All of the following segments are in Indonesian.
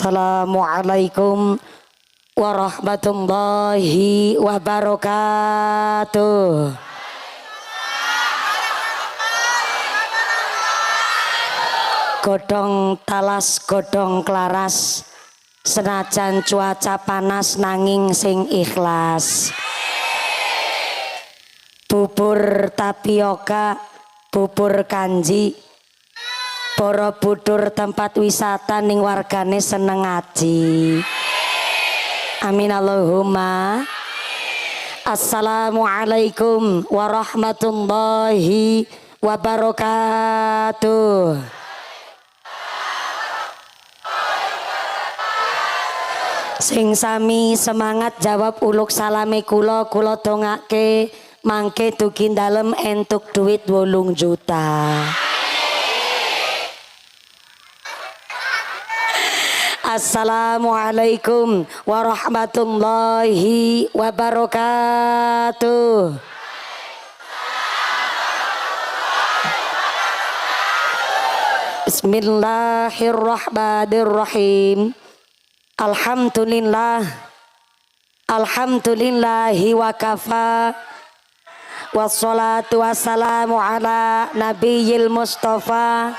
Assalamualaikum warahmatullahi wabarakatuh. Godhong talas godhong klaras, senajan cuaca panas nanging sing ikhlas. Bubur tapioka, bubur kanji, Borobudur tempat wisata ning wargane seneng ngaji. Amin Allahumma. Assalamualaikum warahmatullahi wabarakatuh. Sing sami semangat jawab uluk salame kula dongake mangke dugi dalem entuk duit 8 juta. Assalamualaikum warahmatullahi wabarakatuh. Bismillahirrahmanirrahim. Alhamdulillahi wa kafa. Wassalatu wassalamu ala nabiyil mustafa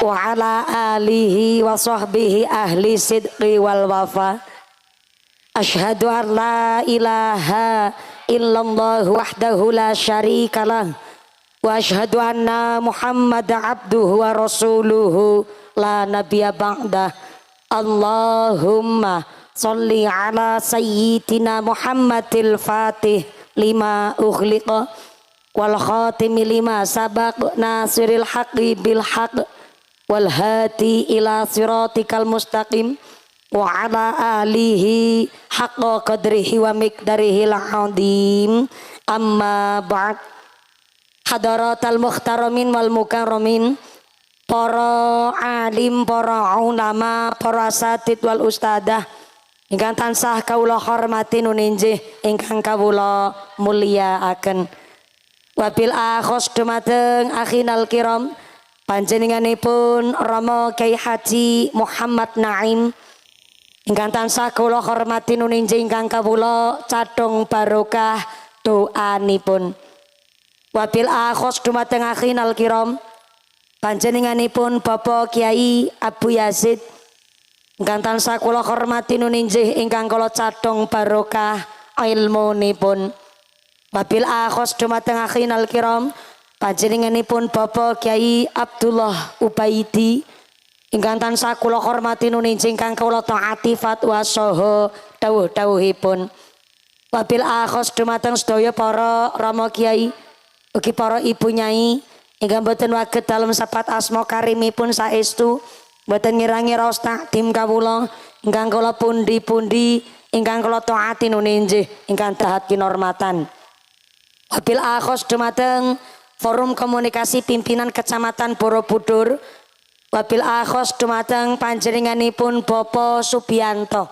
wa ala alihi wa sahbihi ahli sidqi wal wafa. Asyhadu an la ilaha illallah wahdahu la syarikalah wa asyhadu anna Muhammad abduhu wa rasuluhu la nabiyya ba'dah. Allahumma sholli ala sayyidina Muhammadil fatih lima ughliqa wal khatimi lima sabaq nasiril haqqi bil haqq wal hadi ila siratikal mustaqim wa ala alihi haqqa qadrihi wa miqdarihil azim. Amma ba'd. Hadaratal muhtaramin wal mukarramin, para alim, para ulama, para asatid wal ustadah ingkang tansah kawula hormati nuninjih ingkang kawula mulyakaken. Wabil akhos dumateng akhinal kiram panjenenganipun Rama Kyai Haji Muhammad Naim ingkang tansah kula hormati nuninjih ingkang kawula cadhong barokah doanipun. Wabil akhos dumateng akhinal kiram panjenenganipun Bapak Kiai Abu Yazid ingkang tansah kula hormati nuninjih ingkang kula cadhong barokah ilmunipun. Wabil akhos dumateng akhinal kiram panjenenganipun Bapak Kiai Abdullah Ubaidi ingkang tansah kula hormati nuninjih ingkang kula taati fatwa saha dawuh-dawuhipun. Wabil akhos dumateng sedaya para rama kiai ugi para ibu nyai ingkang boten waget dalem sapat asma karimipun saestu boten ngirangi raos takdim kawula ingkang kula pundi-pundi ingkang kula taati nuninjih ingkang dahat kinurmatan. Wabil akhos dumateng Forum Komunikasi Pimpinan Kecamatan Borobudur. Wabil akhos dumateng panjenenganipun Bapak Subianto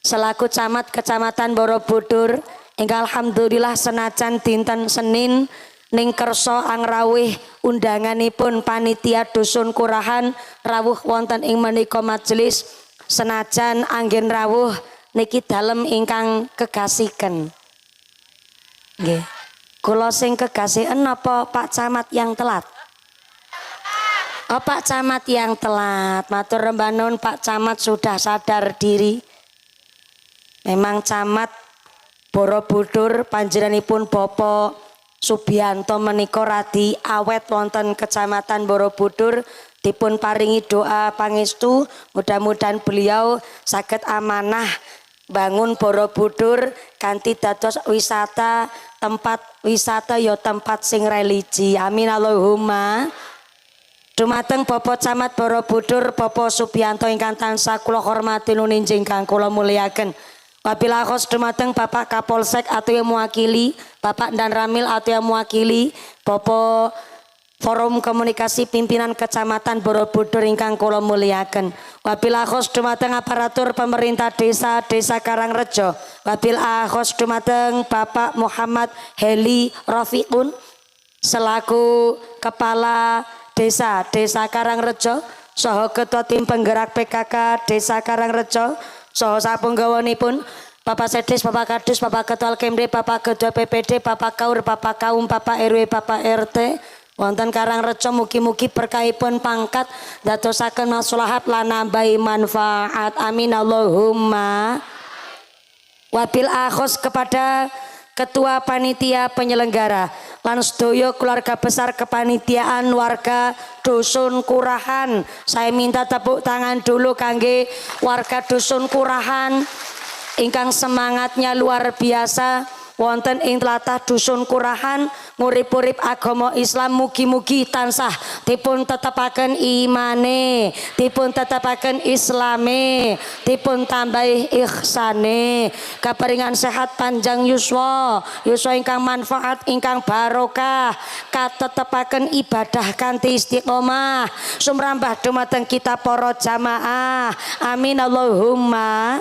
selaku camat Kecamatan Borobudur ingkang alhamdulillah senajan dinten Senin ning kersa angrawih undanganipun panitia dusun kurahan rawuh wonten ing menika majelis senajan anggen rawuh niki dalem ingkang kegasiken. Nggih. Kula sing kegasiken apa Pak Camat yang telat? Oh, Pak Camat yang telat. Matur rembanun Pak Camat sudah sadar diri. Memang Camat Borobudur panjenenganipun Bapak Subianto menika radi awet wonten Kecamatan Borobudur dipun paringi doa pangestu mudah-mudahan beliau saged amanah bangun Borobudur kanthi dados wisata tempat wisata ya tempat sing religi. Amin Allahumma. Dumateng Bapak Camat Borobudur Bapak Subianto ingkang tansah kula hormati nuninjih ingkang kula mulyaken. Wabil akhos dumateng Bapak Kapolsek atau yang mewakili, Bapak Dan Ramil atau yang mewakili Bapak Forum Komunikasi Pimpinan Kecamatan Borobudur ingkang kula mulyaken. Wabil akhos dumateng aparatur pemerintah desa Karangrejo. Wabil akhos dumateng Bapak Muhammad Heli Rafiqun selaku Kepala Desa Karangrejo saha ketua tim penggerak PKK Desa Karangrejo saha sapunggawanipun Bapak Sedes, Bapak Kadus, Bapak Ketua Kemde, Bapak Ketua PPD, Bapak Kaur, Bapak Kaum, Bapak RW, Bapak RT wonten Karangrejo mugi-mugi berkahipun pangkat dadosaken maslahat lan nambahi manfaat. Amin Allahumma. Wabil akhos kepada Ketua Panitia Penyelenggara lan sedaya keluarga besar kepanitiaan warga Dusun Kurahan. Saya minta tepuk tangan dulu kangge warga Dusun Kurahan ingkang semangatnya luar biasa wonten ing tlatah Dusun Kurahan ngurip-urip agama Islam mugi-mugi tansah dipun tetepaken imane, dipun tetepaken islame, dipun tambahi ihsane, kaparingan sehat panjang yuswa, yuswa ingkang manfaat ingkang barokah, katetepaken ibadah kanthi istiqomah, sumrambah dumateng kita para jamaah. Amin Allahumma.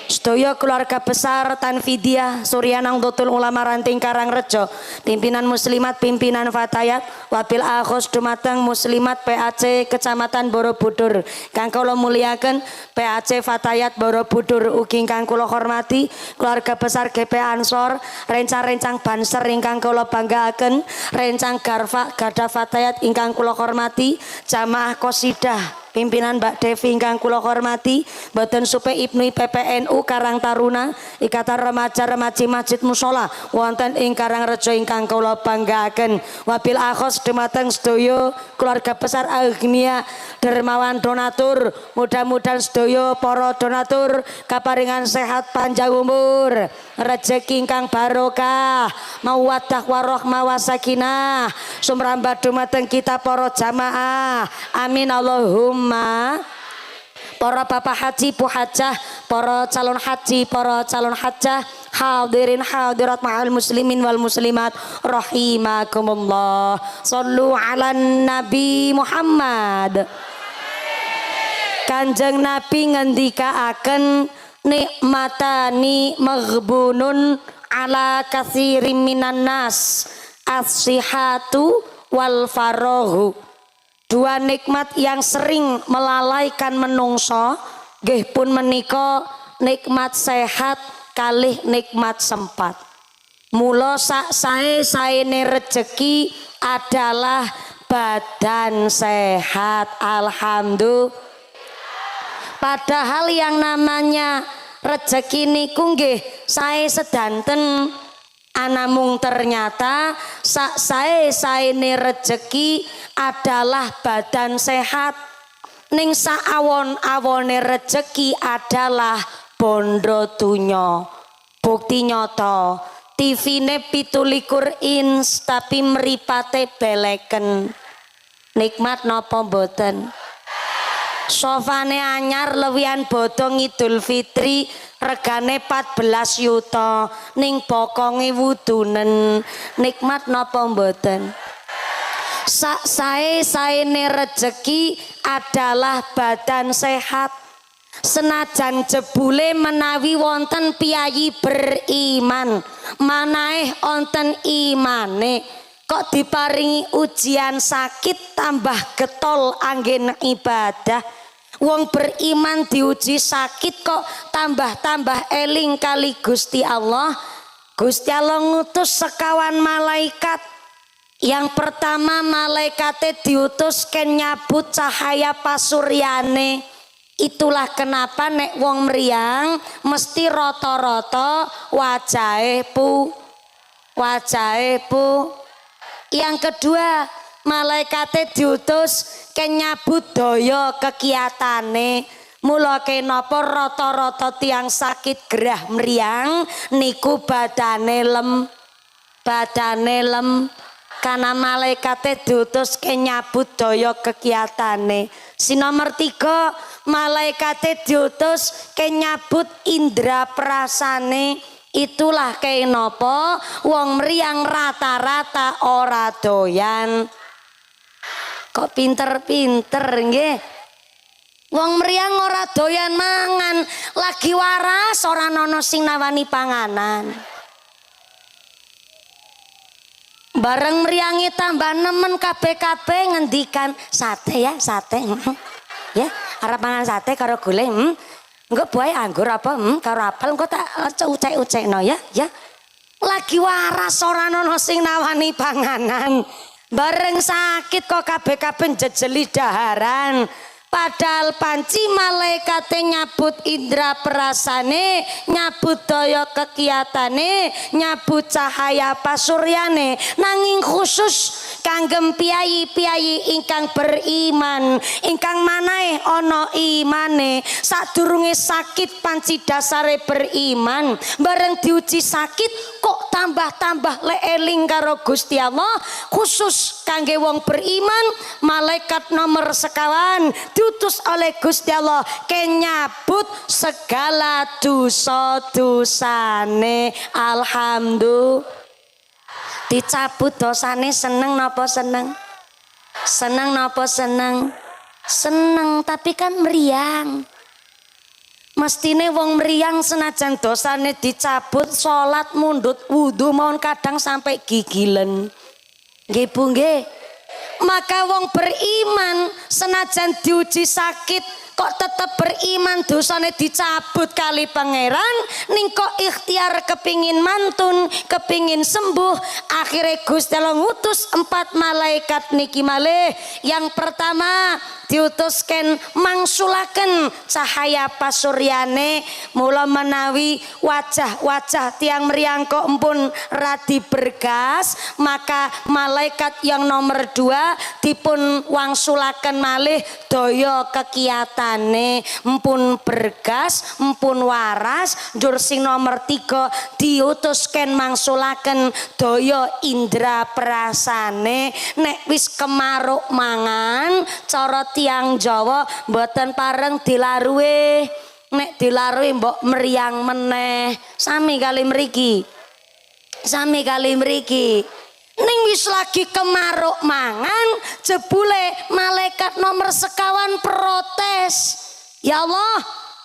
Sedaya keluarga besar Tanfidiah Suryanang Dotul Ulama Ranting Karangrejo, pimpinan muslimat, pimpinan fatayat, wabil akhos dumateng muslimat PAC Kecamatan Borobudur kang kula muliaken, PAC Fatayat Borobudur ugi kang kula hormati, keluarga besar GP Ansor, rencang-rencang Banser ingkang kula banggaaken, rencang Garfa Garda Fatayat ingkang kula hormati, jamaah Qosidah pimpinan Mbak Devi ingkang kula hormati, Badan Supe Ibnu PPNU Karang Taruna, Ikatan Remaja-Remaji Masjid Mushola wonten ing Karangrejo ingkang kula banggaaken. Wabil akhos dumateng sedaya keluarga besar Agnia dermawan donatur, mudah-mudahan sedaya para donatur kaparingan sehat panjang umur, rejeki ingkang barokah, mawaddah warahmah wasakinah, sumrambah dumateng kita para jamaah. Amin Allahumma. Para bapak haji, bu hajah, para calon haji, para calon hajah, hadirin hadirat ma'al muslimin wal muslimat rahimakumullah. Sallu ala Nabi Muhammad. Kanjeng Nabi ngendikaaken nikmatani maghbunun ala katsirin minan nas as-sihatu wal farahu. Dua nikmat yang sering melalaikan menungso nggih pun menika nikmat sehat kalih nikmat sempat. Mula sak sae-saene rejeki adalah badan sehat. Alhamdulillah. Padahal yang namanya rejeki niku nggih sae sedanten, anamung ternyata sak sae-saene rejeki adalah badan sehat. Ning saawon-awone rejeki adalah bondo dunya. Bukti nyata TV-ne 17 inch tapi mripate beleken. Nikmat napa mboten? Sofane anyar lewian bodong Idul Fitri regane 14 yuta ning bokonge wudunen. Nikmat napa mboten? Sak sae-saene rejeki adalah badan sehat. Senajan jebule menawi wonten piyayi beriman, manaeh wonten imane, kok diparingi ujian sakit tambah getol anggen ibadah. Wong beriman diuji sakit kok tambah-tambah eling kali Gusti Allah. Gusti Allah ngutus sekawan malaikat. Yang pertama malaikate diutus ken nyabut cahaya pasuryane. Itulah kenapa nek wong mriyang mesti rata-rata wajahe pu. Yang kedua malaikate diutus ken nyabut daya kekiyatane. Mula kenapa rata-rata tiang sakit gerah mriyang niku badane lem karena malaikate diutus ke nyabut daya kegiatane. Sinomor 3 malaikate diutus ke nyabut indra prasane. Itulah kenapa wong mriyang rata-rata ora doyan. Kok pinter-pinter nggih. Wong mriyang ora doyan mangan, lagi waras ora ana sing nawani panganan. Bareng meriangi tambah nemen kabeh-kabeh ngendikan sate ya, sate. Ya, arep mangan sate karo gulai. Engko buahe anggur apa? Karo apel engko tak ucek-ucekno ya, ya. Lagi waras ora ana sing nawani panganan. Bareng sakit kok kabeh-kabeh jejeli daharan. Padahal panci malaikate nyabut indra perasane, nyabut daya kekiatane, nyabut cahaya pasuryane, nanging khusus kanggem piyayi-piyayi ingkang beriman, ingkang manahe ana imane. Sadurunge sakit panci dasare beriman, bareng diuji sakit kok tambah-tambah le eling karo Gusti Allah. Khusus kangge wong beriman, malaikat nomor sekawan diutus oleh Gusti Allah kenyabut segala dosa-dosane. Alhamdulillah, dicabut dosane. Seneng napa seneng? Seneng napa seneng? Seneng, tapi kan meriang. Mestine wong meriang senajan dosane dicabut, salat mundut wudu mawon kadang sampai gigilen. Nggih Bu nggih. Maka wong beriman senajan diuji sakit kok tetep beriman, dosane dicabut kali pangeran, ning kok ikhtiar kepingin mantun, kepingin sembuh. Akhirnya Gusti Allah ngutus 4 malaikat niki malih. Yang pertama diutuskan mangsulaken cahaya pasuryane, mula menawi wajah-wajah tiang meriang kok empun radi bergas, maka malaikat yang nomor 2 dipun wangsulaken malih daya kekiatane, empun bergas, empun waras. Dur sing nomor 3 diutuskan mangsulaken daya indra perasane. Nek wis kemaruk mangan, cara tiang Jawa mboten pareng dilaruhe. Nek dilaruhe mbok meriang meneh. Sami kali mriki. Sami kali mriki. Ning wis lagi kemaruk mangan, jebule malaikat nomor sekawan protes. Ya Allah,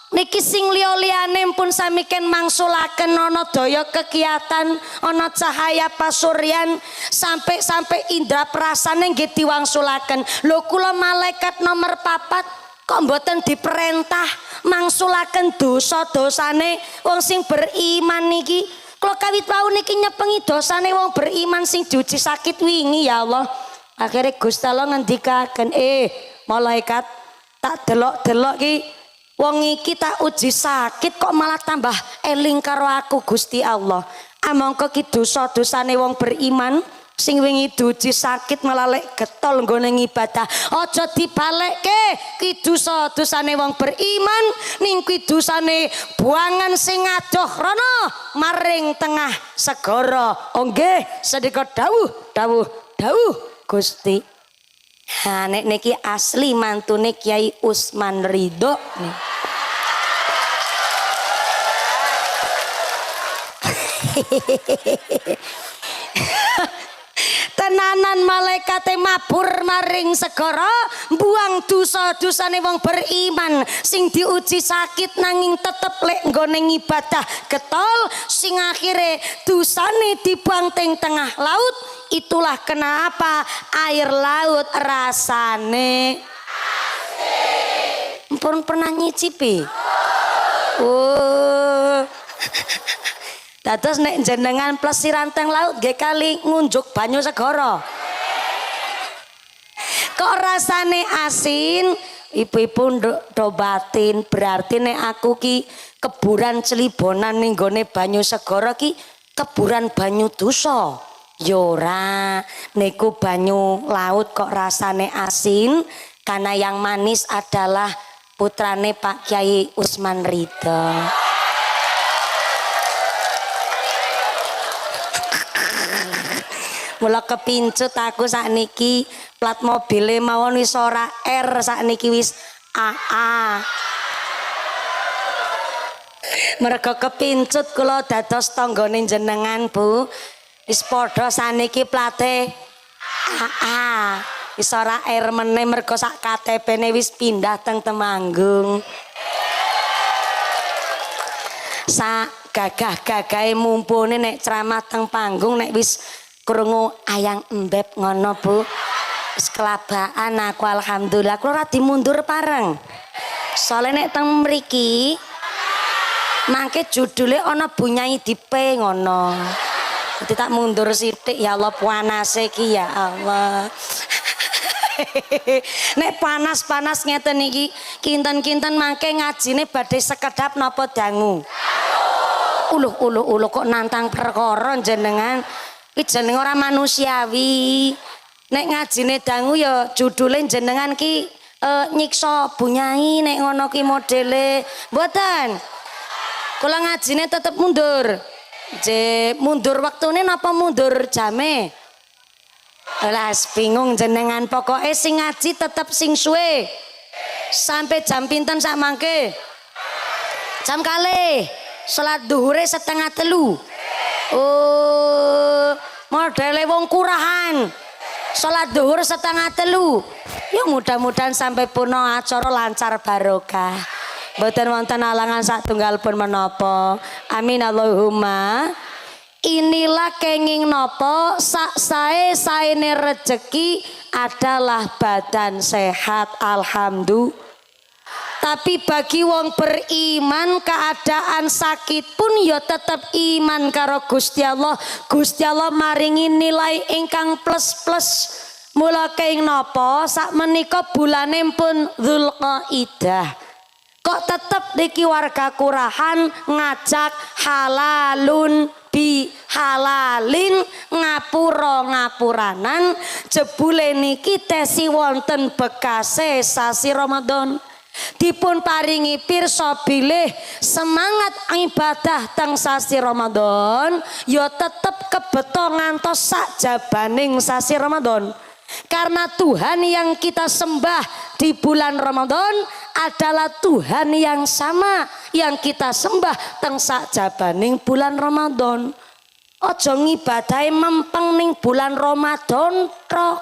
niki sing liya-liyane pun sami ken mangsulaken ana daya kekiatan, ana cahaya pasuryan, sampai indra perasane nggih diwangsulaken. Lho kula malaikat nomor 4 kok mboten diperintah mangsulaken dosa-dosane wong sing beriman niki. Kalau kawit wau niki nyepengi dosane wong beriman sing diuji sakit wingi ya Allah. Akhirnya Gusti Allah ngendikaken, malaikat tak delok-delok ki wong iki tak uji sakit kok malah tambah eling karo aku Gusti Allah. Amangka ki dosa-dosane wong beriman sing wingi diuji sakit malah lek getol nggone ibadah. Aja dibalekke ki dosa-dosane wong beriman, ning ki dosane buangan sing adoh rono maring tengah segara. Oh nggih, sedika dawuh Gusti. Ha nek niki asli mantune Kiai Usman Ridho nih. Tenanan malaikate mabur maring segara, buang dosa-dosane wong beriman sing diuji sakit nanging tetep lek nggone ibadah getol, sing akhire dosane dibuang teng tengah laut. Itulah kenapa air laut rasane asin. Pun pernah nyicipi? Oh. Dados nek jenengan plesiran teng laut nggih kali ngunjuk banyu segara. Kok rasane asin? Ibu-ibu do batin, berarti nek aku ki keburan celibonan ning gone banyu segara ki keburan banyu dosa. Yo ora, niku banyu laut kok rasane asin karena yang manis adalah putrane Pak Kiai Usman Ridho. Mula kepincut aku sakniki plat mobile mawon wis ora R, sakniki wis AA. Mergo kepincut kula dados tanggane jenengan Bu. Wis padha saniki plate AA. Wis ora R meneh mergo sak KTP-ne wis pindah teng Temanggung. Sak gagah-gagahe mumpune nek ceramah teng panggung nek wis krungu ayang embeb ngono Bu. Wis kelabaan aku alhamdulillah kula ora dimundur pareng. Soalnya nek teng mriki mangke judule ana bunyai dipe ngono. Dadi tak mundur sithik ya Allah panase iki ya Allah. Nek panas-panas ngeten iki kinten-kinten mangke ngajine badhe sekedap napa dangu. Uluh kok nantang perkara jenengan. Iki jeneng ora manusiawi. Nek ngajine dangu ya judule jenengan ki nyiksa bunyai nek ngono ki modele. Mboten. Kula ngajine tetep mundur. Mundur waktune napa mundur jame? Alas bingung jenengan pokoknya sing ngaji tetep sing suwe sampai jam pinten sak mangke jam kalih salat duhure 2:30 oh modele wong kurahan salat duhur 2:30 ya mudah-mudahan sampai puno acara lancar barokah mboten wonten alangan satunggal pun menapa amin Allahumma. Inilah kenging nopo sak saene rezeki adalah badan sehat alhamdulillah. Tapi bagi wong beriman keadaan sakit pun ya tetap iman karo Gusti Allah. Gusti Allah maringi nilai ingkang plus. Mula kenging nopo sak menika bulane pun Dzulqaidah. Kok tetep niki warga kurahan ngajak halalun bi halalin ngapuranan jebule niki tesi wonten bekase sasi Ramadan dipun paringi pirsa bilih semangat ibadah teng sasi Ramadan ya tetep kebeto ngantos sak jabaning sasi Ramadan karena Tuhan yang kita sembah di bulan Ramadan adalah Tuhan yang sama yang kita sembah teng sak jabaning bulan Ramadan. Aja ngibadahe mempeng ning bulan Ramadan tok.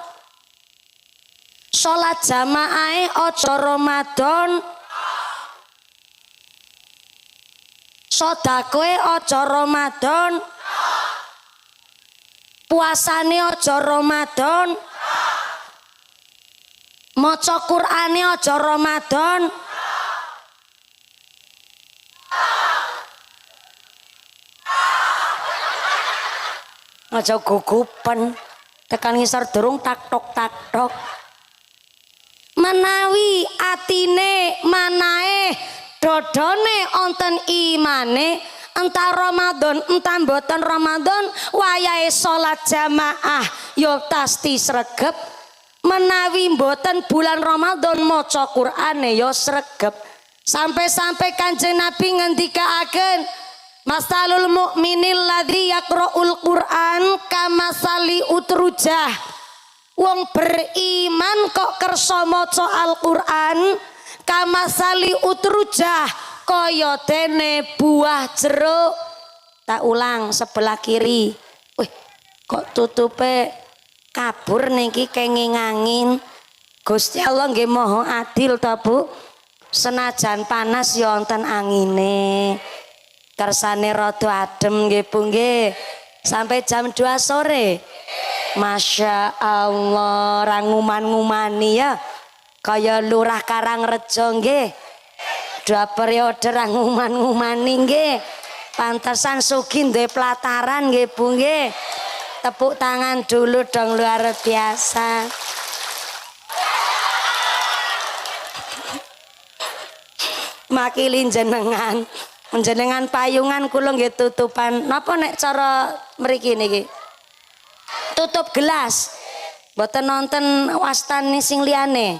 Salat jamaahe aja Ramadan. Sedekahe aja Ramadan. Puasane aja Ramadan. Maca Qur'ane aja Ramadan. Aja gugupen tekan ngisor durung tak tok menawi atine manae dodone onten imane entah Ramadan entah mboten Ramadan wayahe salat jamaah yo pasti sregep menawi mboten bulan Ramadan maca Qur'ane yo sregep sampai-sampai Kanjeng Nabi ngendikaaken masalul mu'minil ladzi yaqra'ul Qur'an kamasali utrujah wong beriman kok kersa maca Al-Qur'an kamasali utrujah kaya dene buah jeruk. Tak ulang sebelah kiri. Wih, kok tutupe kabur niki kenging angin. Gusti Allah nggih Maha adil ta Bu. Senajan panas ya wonten angine. Kersane rada adem nggih Bu nggih. Sampai jam 2 sore. Masya Allah, ranguman-ngumani ya. Kaya lurah Karangrejo nggih. 2 periode ranguman-ngumani nggih. Pantesan sugih duwe pelataran nggih Bu nggih. Tepuk tangan dulu dong luar biasa. Makili jenengan payungan kula nggih tutupan napa nek cara mriki niki tutup gelas mboten nonton wastani sing liyane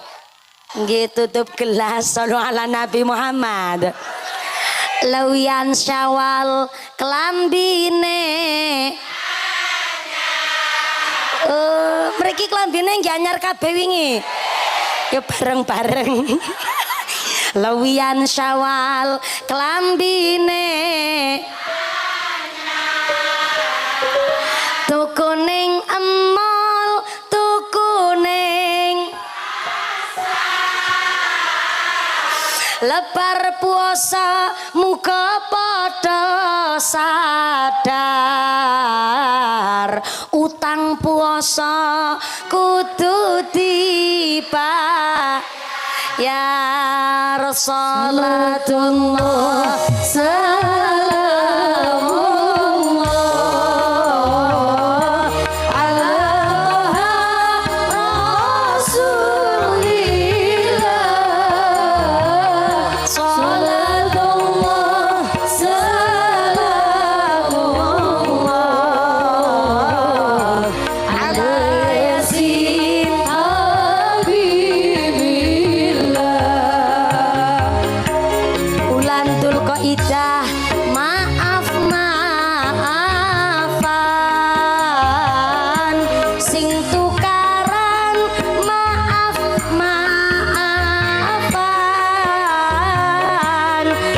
nggih tutup gelas sallallahu ala Nabi Muhammad lawian syawal kelambine mriki kelambine nggih anyar kabeh wingi ya bareng-bareng lawian syawal kelambine tukuning emol tukuning lebar puasa muga padha sadar sang puasa kudu dipa ya Rasulullah salamullah ala rasulillah salatullah salamullah ala yasin bulan Dzulqa'dah maaf maafan sing tukaran maaf maafan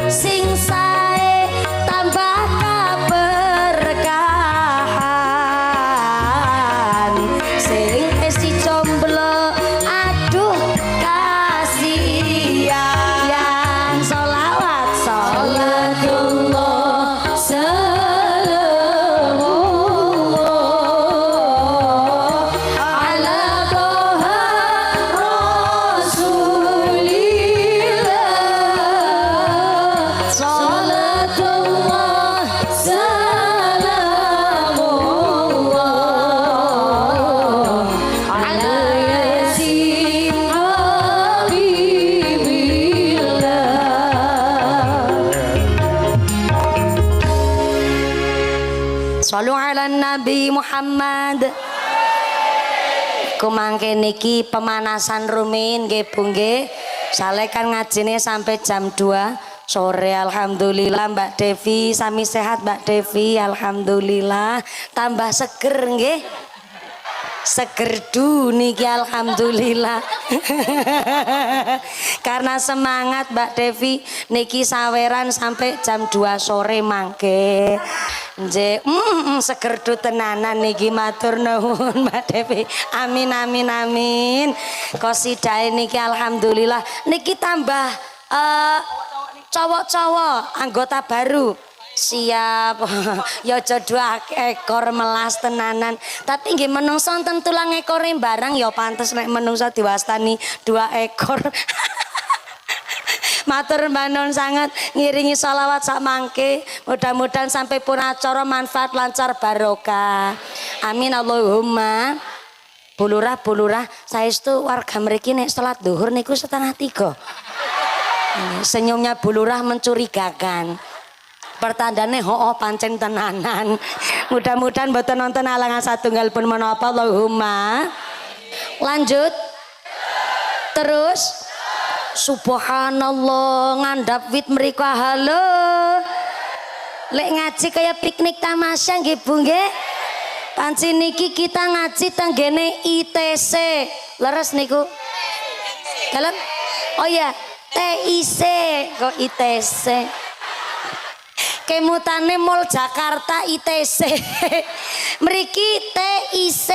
sing sae tambah keberkahan sing esi jomblo aduh kasihan sholawat salatullah salamullah ala toha rasulillah salatullah salamullah ala yasin habibillah Sallu ala Nabi Muhammad. Kumangke niki pemanasan rumin nggih Bu nggih. Sale kan ngajine sampai jam 2 sore. Alhamdulillah Mbak Devi sami sehat Mbak Devi. Alhamdulillah tambah seger nggih. Segerdu niki alhamdulillah. Karena semangat Mbak Devi niki saweran sampai jam 2 sore mangke. Nggih, segerdu tenanan niki matur nuwun Mbak Devi. Amin amin amin. Qasidah niki alhamdulillah niki tambah cowok-cowok anggota baru. Siap ya aja 2 ekor melas tenanan tapi nggih menungso wonten tulang ekore barang ya pantes nek menungso diwastani 2 ekor. Matur mbanon sangat ngiringi sholawat sak mangke mudah-mudahan sampai pun acara manfaat lancar barokah amin Allahumma. Bulurah saestu warga mriki nek salat zuhur niku 2:30. Senyumnya Bulurah mencurigakan. Pertandane pancen tenanan. Mudah-mudahan mboten nonton alangan satunggal pun menapa Allahumma. Lanjut. Terus subhanallah ngandhap wit mriku halo. Lek ngaji kaya piknik tamasya nggih Bu nggih. Panci niki kita ngaji tenggene ITC. Leres niku. Dalem. Oh ya, TIC kok ITC. Kemutane Mall Jakarta ITC. Mriki TIC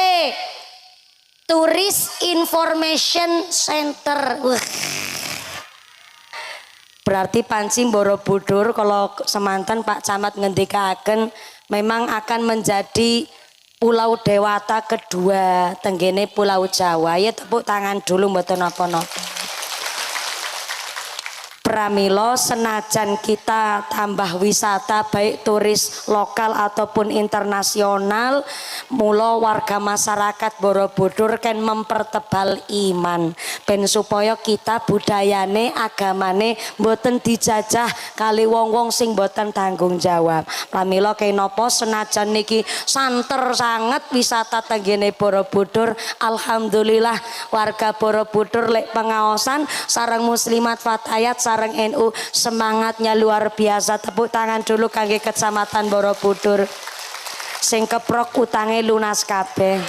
Tourist Information Center. Berarti panci Borobudur kalau semanten Pak Camat ngendikaken memang akan menjadi pulau dewata kedua tenggene Pulau Jawa. Ya tepuk tangan dulu mboten napa-napa. Pramila senajan kita tambah wisata baik turis lokal ataupun internasional, mula warga masyarakat Borobudur kan mempertebal iman ben supaya kita budayane agamane mboten dijajah kali wong-wong sing mboten tanggung jawab. Pramila kenapa senajan niki santer sanget wisata tenggene Borobudur, alhamdulillah warga Borobudur lek pengaosan sareng muslimat fatayat sareng NU semangatnya luar biasa. Tepuk tangan dulu kangge Kecamatan Borobudur sing keprok utange lunas kabeh.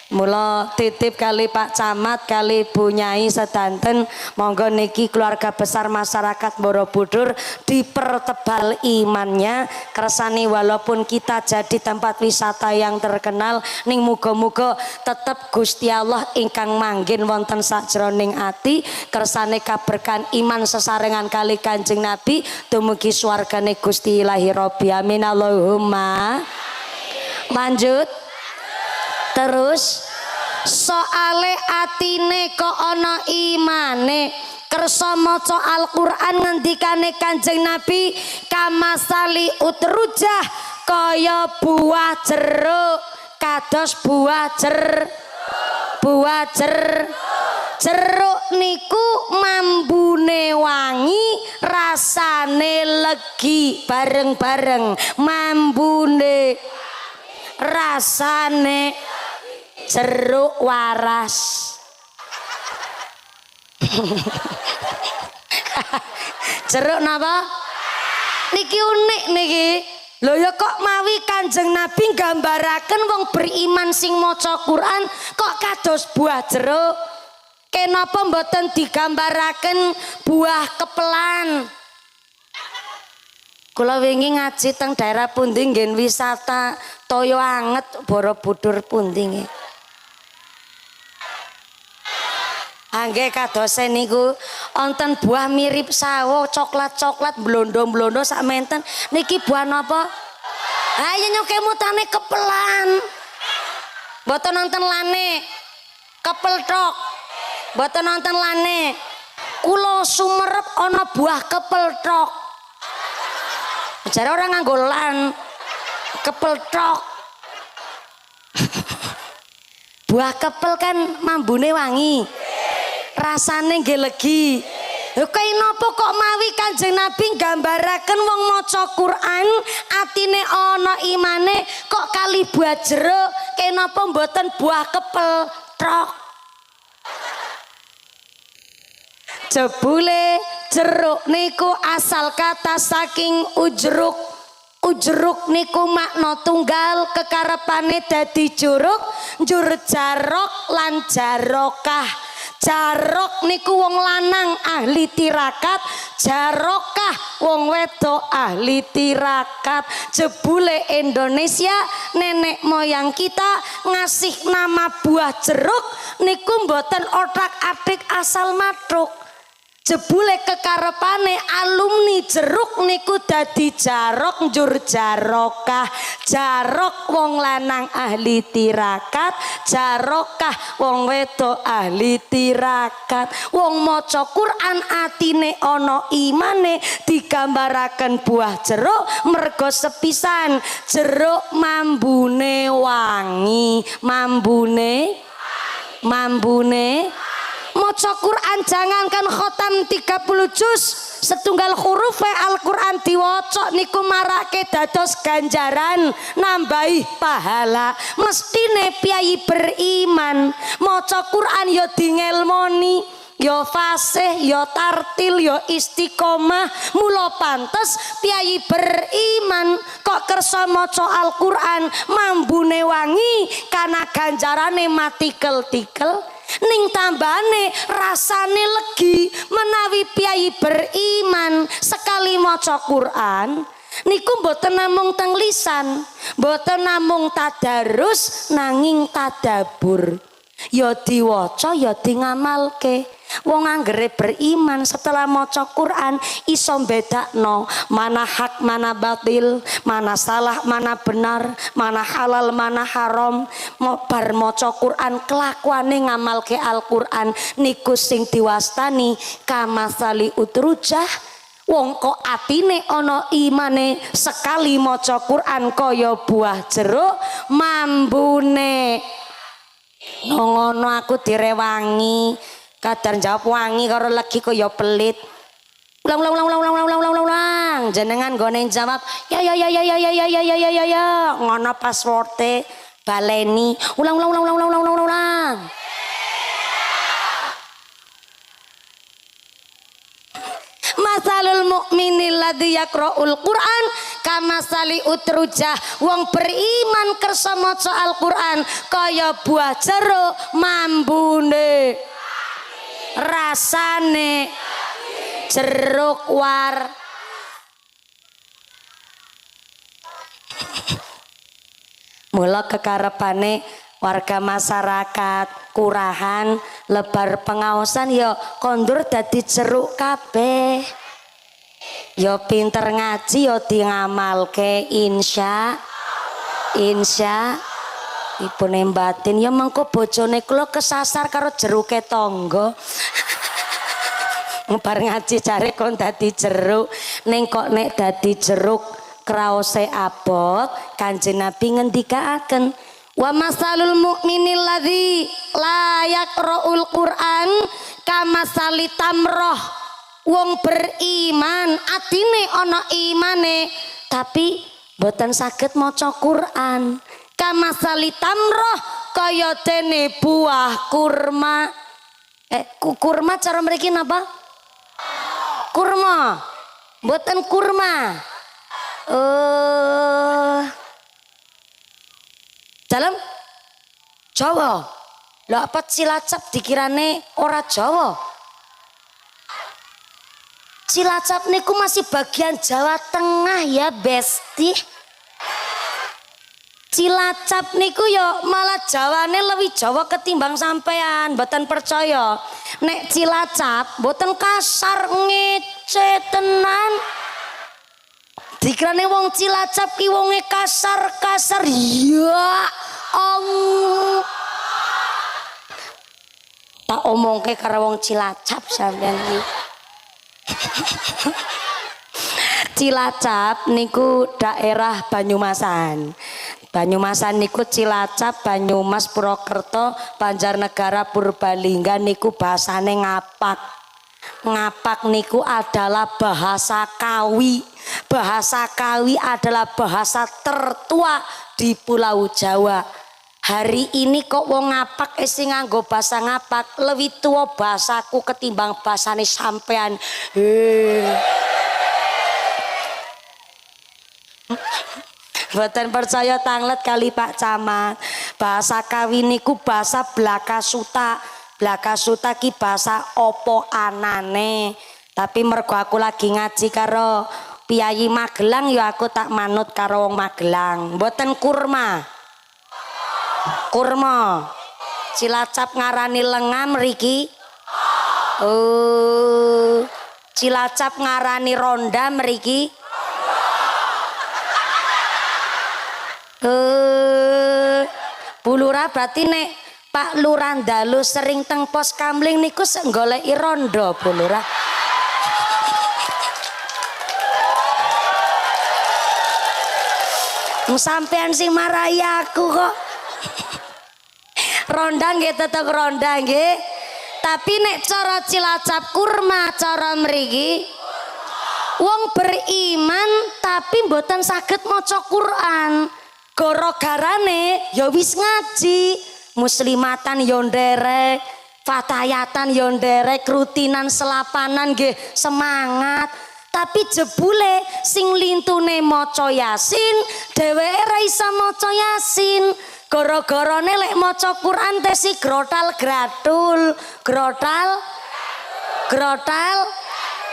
Mula titip kali Pak Camat kali Bu Nyai sedanten monggo niki keluarga besar masyarakat Borobudur dipertebal imannya kersani walaupun kita jadi tempat wisata yang terkenal ning muga-muga tetep Gusti Allah ingkang manggih wonten sajroning ati kersane kaberkan iman sesarengan kali Kanjeng Nabi dumugi swargane Gusti Ilahi Robbi amin Allahumma. Lanjut. terus soale atine kok ana imane kersa maca Al-Qur'an ngendikane Kanjeng Nabi kamasali utrujah kaya buah jeruk kados buah jeruk niku mambune wangi rasane legi bareng-bareng mambune rasane jeruk waras jeruk napa niki unik niki lho ya kok mawi Kanjeng Nabi nggambaraken wong beriman sing maca Quran kok kados buah jeruk kenapa mboten digambaraken buah kepelan kula wingi ngaji teng daerah pundi nggih wisata toyo anget Borobudur pundi nggih Angge kadose niku wonten buah mirip sawo coklat-coklat blondo-blondo sak menten niki buah napa? Ayo nyoke mutane kepelan. Mboten nonton lane. Kepeltok. Mboten nonton lane. Kula sumerep ana buah kepeltok. Jare orang nganggo lan. Kepeltok. Buah kepel kan mambune wangi. Rasane nggih legi. Lho kaya napa kok mawi Kanjeng Nabi nggambaraken wong maca Quran atine ana imane kok kali buah jeruk kaya napa mboten buah kepel trok. Jebule jeruk niku asal kata saking ujruk. Ujruk niku makna tunggal kekarepane dadi juruk, njur jarok lan jarokah. Jarok niku wong lanang ahli tirakat, jarokah wong wedok ahli tirakat. Jebule Indonesia nenek moyang kita ngasih nama buah jeruk niku mboten otak-atik asal matruk. Jebule kekarepane alumni jeruk niku dadi jarok njur jarokah. Jarok wong lanang ahli tirakat, jarokah wong wedok ahli tirakat. Wong maca Quran atine ana imane digambaraken buah jeruk mergo sepisan jeruk mambune wangi, mambune maca Quran jangankan khotam 30 juz setunggal huruf Al-Quran diwaca niku marake dados ganjaran nambahi pahala. Mestine piyai beriman maca Quran ya dingelmoni ya fasih ya tartil ya istiqomah. Mula pantes piyai beriman kok kersa maca Al-Quran mambune wangi kana ganjarane matikel-tikel ning tambane rasane legi. Menawi piyai beriman sekali maca Quran niku mboten namung teng lisan, mboten namung tadarus nanging tadabur. Ya diwaca ya dingamalke. Wong anggere beriman setelah maca Quran iso bedakno mana hak mana batil, mana salah mana benar, mana halal mana haram. Bar maca Quran kelakuane ngamalke Al-Quran niku sing diwastani kamasali utrujah. Wong kok atine ana imane sekali maca Quran kaya buah jeruk mambune. Ngono aku direwangi kadar jawab wangi karo legi kaya pelit. Ulang jenengan gone jawab ya ngono passworde baleni ulang. Masalul mukminil ladzi yaqra'ul Qur'an kamasali utrujah. Wong beriman kersa maca Al-Qur'an kaya buah jeruk mambune rasane jeruk war. Mula kekarepane warga masyarakat kurahan lebar pengaosan ya kondur dadi jeruk kabeh. Ya pinter ngaji ya di ngamalke insya Ibune batin ya mengko bojone kula kesasar karo jeruke tangga. Bar ngaji jare kon dadi jeruk, ning kok nek dadi jeruk kraose abot. Kanjeng Nabi ngendikaaken, wa masalul mukminil ladzi la yaqra'ul Qur'an kamasali tamroh. Wong beriman atine ana imane tapi boten saged maca Quran. Kamasali tamroh kaya dene buah kurma. Kurma cara mriki napa? Kurma. Boten kurma. Dalam Jawa. Lah apa Cilacap dikirane ora Jawa? Cilacap niku masih bagian Jawa Tengah ya Besti. Cilacap niku yo malah Jawane lebih Jawa ketimbang sampean. Boten percaya nek Cilacap boten kasar ngece tenan. Dikirane wong Cilacap ki wonge kasar-kasar ya Allah. Tak omongke karo wong Cilacap sampean iki. Cilacap niku daerah Banyumasan. Banyumasan niku Cilacap, Banyumas, Purwokerto, Banjarnegara, Purbalingga niku bahasane ngapak. Ngapak niku adalah bahasa Kawi. Bahasa Kawi adalah bahasa tertua di Pulau Jawa. Hari ini kok wong ngapak sing nganggo bahasa ngapak lebih tua bahasaku ketimbang bahasane sampean. Boten percaya tanglet kali Pak Camat. Bahasa Kawi niku bahasa Blakasuta. Blakasuta ki bahasa opo anane. Tapi mergo aku lagi ngaji karo Piyayi Magelang ya aku tak manut karo wong Magelang. Boten kurma. Kurma. Cilacap ngarani lengam mriki. Cilacap ngarani ronda mriki. Bu Lurah berarti nek Pak Lurah dalu sering teng pos kamling niku goleki rondo Bu Lurah. Sampean sing marahi aku kok. Ronda nggih tetep ronda nggih. Tapi nek cara Cilacap kurma cara mriki wong beriman tapi mboten saged maca Quran. Gara-garane ya wis ngaji, muslimatan yo nderek, fatayatan yo nderek, rutinan selapanan nggih semangat. Tapi jebule sing lintune maca Yasin, dheweke ra iso maca Yasin. Gara-garane lek maca Quran tesi grotal gratul, grotal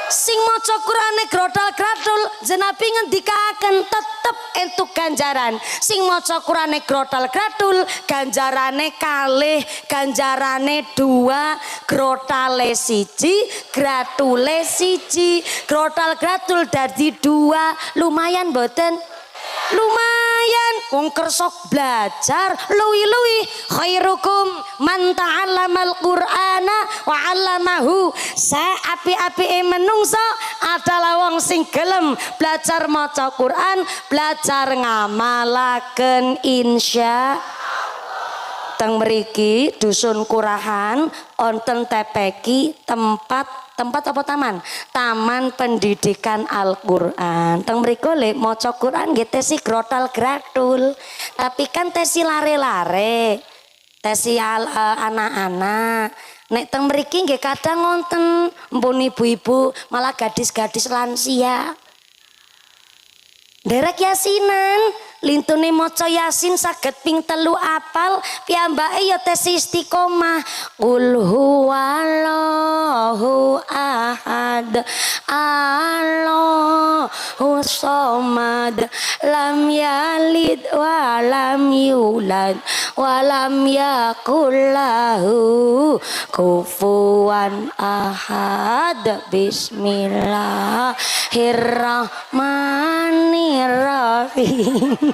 sing maca Qurane grotal-gratul Nabi ngendikaken tetep entuk ganjaran. Sing maca Qurane grotal-gratul ganjarane kalih, ganjarane dua, grotale siji, gratule siji. Grotal-gratul dadi dua, lumayan boten? Lumayan wong kersa belajar luwi-luwi. Khairukum man ta'allamal Qur'ana wa 'allamahu. Api-apike menungso adalah wong sing gelem belajar maca Quran, belajar ngamalaken insya. Teng mriki dusun Kurahan onten tepeki tempat apa taman? Taman Pendidikan Al-Qur'an. Teng mriku lek maca Qur'an nggih tesi grotal gratul. Tapi kan tesi lare-lare. Tesi anak-anak. Nek teng mriki nggih kadang wonten mpun ibu-ibu malah gadis-gadis lansia. Derek yasinan, lintune maca Yasin saged ping 3 apal, piyambake ya tes istiqomah. Qul huwallahu ahad, Allahu somad, lam yalid wa lam yulad wa lam yakul lahu kufuwan ahad. Bismillahirrahmanirrahim.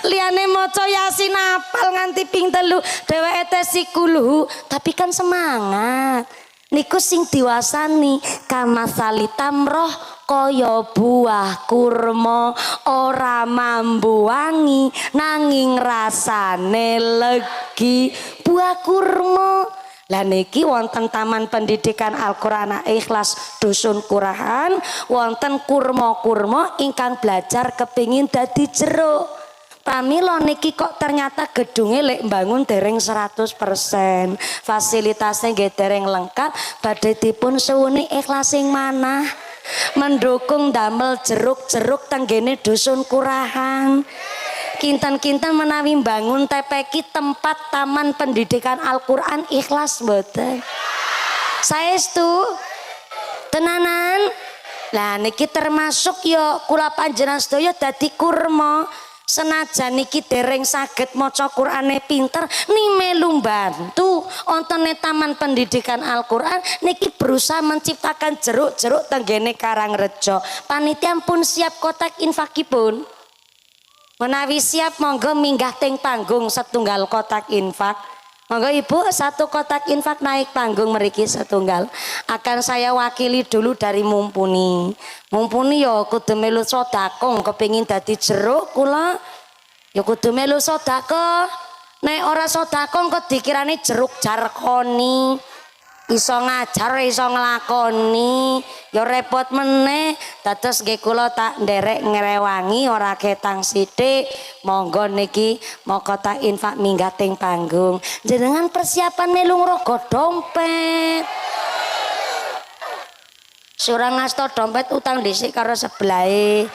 Liane maca Yasin apal nganti ping 3 dheweke tesi kulhu tapi kan semangat. Niku sing diwasani kamasali tamroh kaya buah kurma ora mambu wangi nanging rasane legi buah kurma. Lah niki wonten Taman Pendidikan Al-Qur'an Ikhlas Dusun Kurahan wonten kurma-kurma ingkang belajar kepingin dadi jeruk. Pramila niki kok ternyata gedungnya lek bangun dereng 100%, fasilitasnya nggih dereng lengkap, badhe dipun suwuni ikhlas sing manah mendukung damel jeruk-jeruk tenggene Dusun Kurahan. Kinten-kinten menawi bangun TPK tempat Taman Pendidikan Al-Qur'an ikhlas mboten? Saestu tenanan. Lah niki termasuk yo kula panjenengan sedaya dadi kurma. Senajan niki dereng saged maca Qur'ane pinter ni melu bantu ontene Taman Pendidikan Al-Qur'an niki berusaha menciptakan jeruk-jeruk tenggene Karangrejo. Panitia pun siap kotak infakipun. Menawi siap monggo minggah teng panggung setunggal kotak infak. Monggo Ibu satu kotak infak naik panggung mriki setunggal. Akan saya wakili dulu dari Mumpuni. Mumpuni yo kudu melu sedekah kepengin dadi jeruk kula. Ya kudu melu sedekah. Nek ora sedekah kok dikirane jeruk jarkoni. Iso ngajar iso nglakoni ya repot meneh. Dados nggih kula tak nderek ngrewangi ora ketang sithik. Monggo niki moko tak infak minggah teng panggung. Jenengan persiapan melu ngrogo dompet. Surang ngasto dompet utang dhisik karo sebelahe.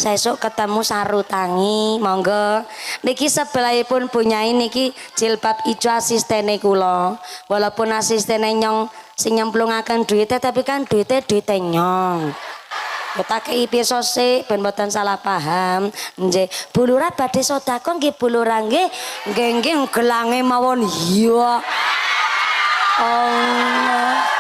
Sesuk ketemu sarutangi monggo niki sebelahipun punyai niki jilbab ijo asistene kula walaupun asistene nyong sing nyemplungaken duite tapi kan duite nyong kita kei piso sik ben mboten salah paham nggih bulura badhe sedekah nggih bulura nggih nggih gelange mawon iya Allah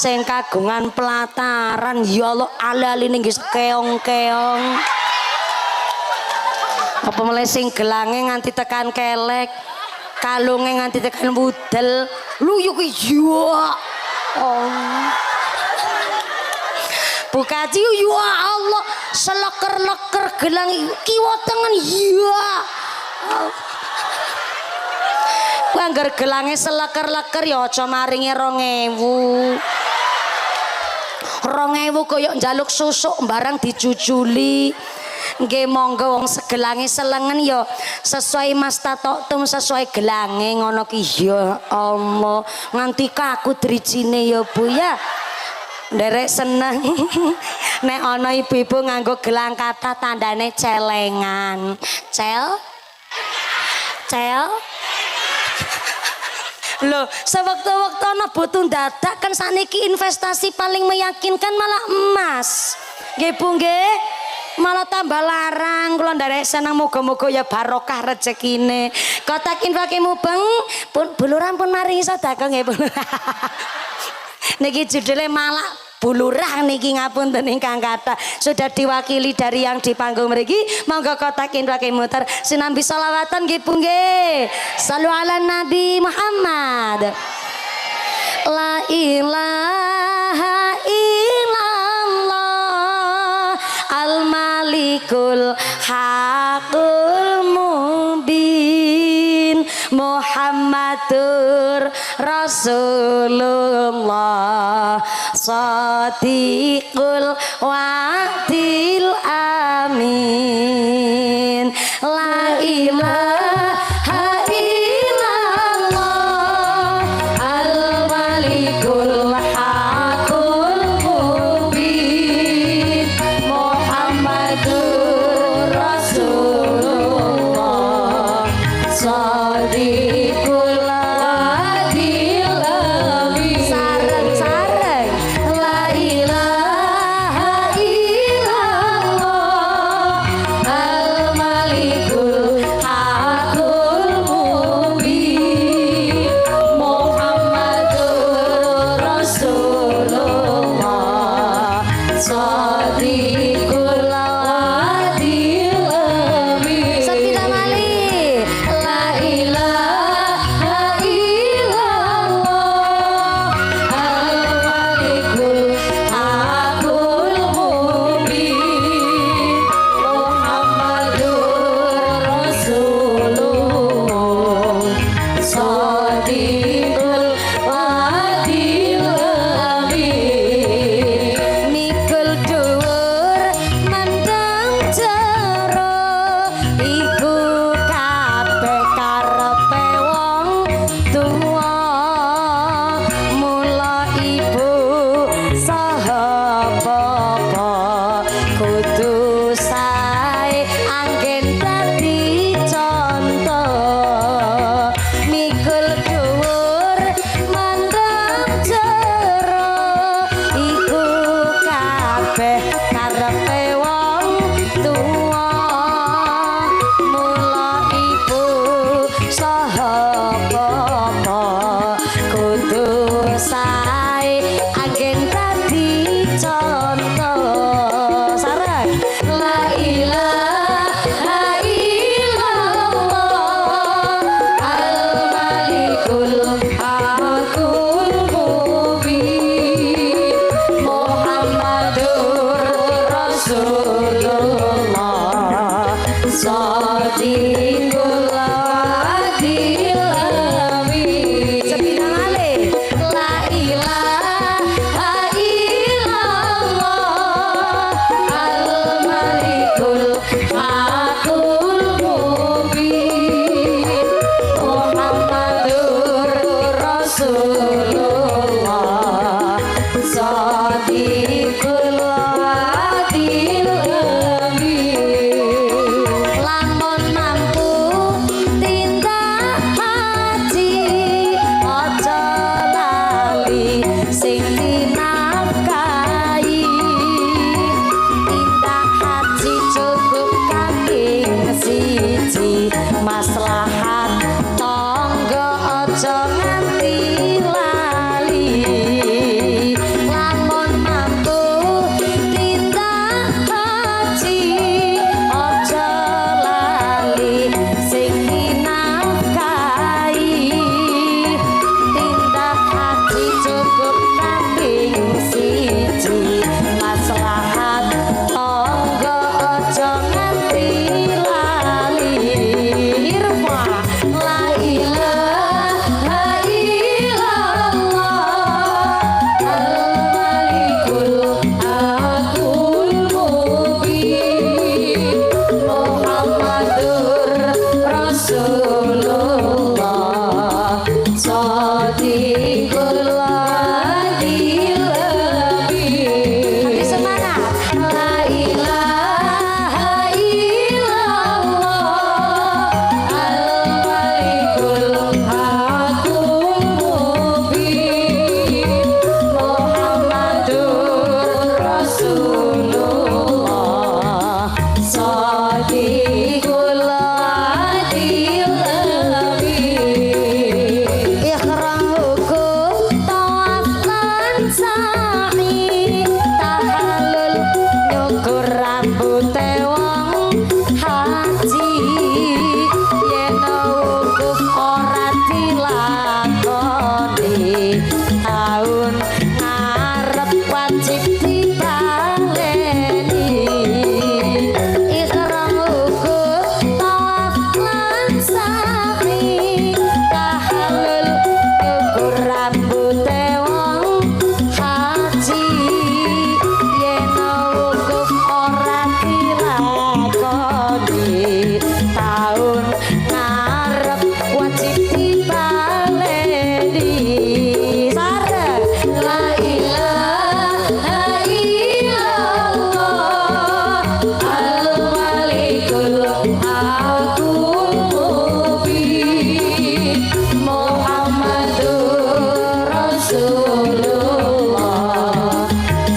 sing kagungan pelataran ya Allah ali-aline nggih keong-keong apa mulai sing gelange nganti tekan kelek kalunge nganti tekan budel luyuk ya Allah bukaji ya Allah seleker-leker gelang kiwa tengen ya anggar gelange seleker-leker ya aja maringi 2000 koyok njaluk susuk barang dijujuli nggih monggo wong segelange selengen ya sesuai mastatoktum sesuai gelange ngono ki ya Allah nganti kaku drijine ya Bu ya nderek seneng nek ana ibu-ibu nganggo gelang kathah tandane celengan cel loh, sewaktu-waktu ana butuh dadak kan saniki investasi paling meyakinkan malah emas. Nggih Bu nggih. Malah tambah larang kula ndarek seneng muga-muga ya barokah rezekine. Kotak infake mubeng pun buluran pun maringi sedekah nggih Bu. Niki judule malah bulurah niki ngapunten ingkang kathah sudah diwakili dari yang di panggung mriki monggo kotak infake muter sinambi selawatan nggih Bu nggih sallu ala nabi Muhammad la ilaha illallah al malikul haqul mubin Muhammadur Rasulullah Shadiqul wa'dil amin la ilaha illallah al malikul haqul mubin Muhammadur Rasulullah Shadiqul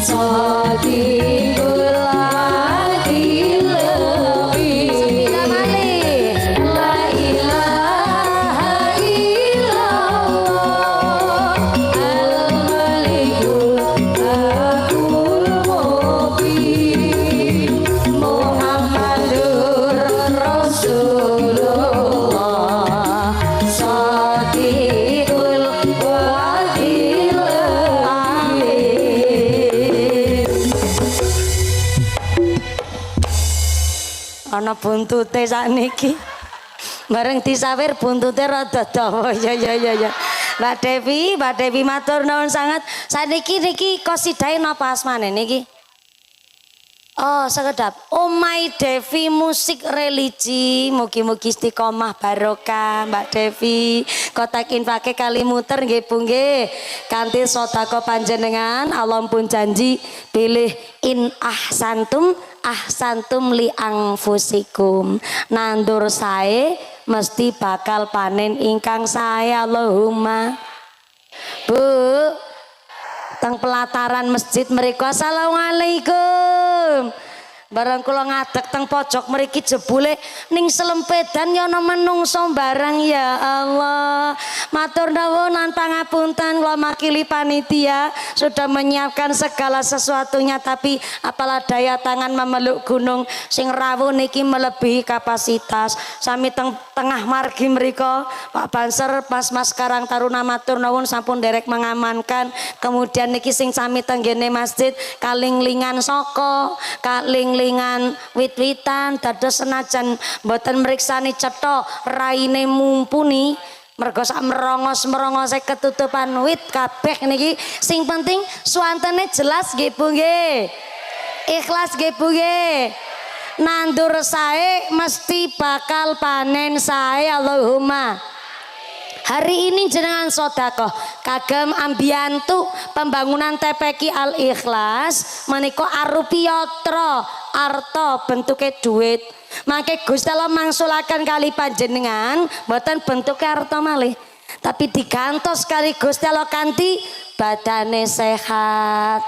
Sadiqul Adil Sabila malih La ilaha illallah Al-Malikul Hakul Mubin Muhammadur Rasulullah Sadiqul Adil ana buntute sakniki bareng disawir buntute rada dawa ya Mbak Devi matur nuwun sangat sakniki niki qasidahe napa asmane niki oh sekedap Omai Devi musik religi mugi-mugi istiqomah barokah Mbak Devi kotak infake kali muter nggih Bu nggih kanthi sedekah panjenengan Allah pun janji pilih in ahsantum li anfusikum nandur sae mesti bakal panen ingkang sae Allahumma Bu teng pelataran masjid mriku assalamualaikum barang kula ngadeg teng pojok mriki jebule ning selempedan ya ana menungso barang ya Allah matur nuwun lan pangapunten kula makili panitia sudah menyiapkan segala sesuatunya tapi apalah daya tangan memeluk gunung sing rawuh niki melebihi kapasitas sami tengah margi mriko Pak Banser Mas Karang Taruna matur nuwun sampun derek mengamankan kemudian niki sing sami tenggene masjid kalinglingan saka kalinglingan wit-witan dados senajan mboten mriksani cetha raine mumpuni mergo sak merongos-merongose ketutupan wit kabeh niki sing penting suantene jelas nggih Bu nggih ikhlas nggih Bu nggih nandur sae mesti bakal panen sae Allahumma hari ini jenengan sedekah kagem ambiyantu pembangunan TPQ Al Ikhlas menika arupi yatra arta bentuke duit mangke Gusti Allah mangsulaken kali panjenengan mboten bentuke arta malih tapi digantos kali Gusti Allah kanthi badane sehat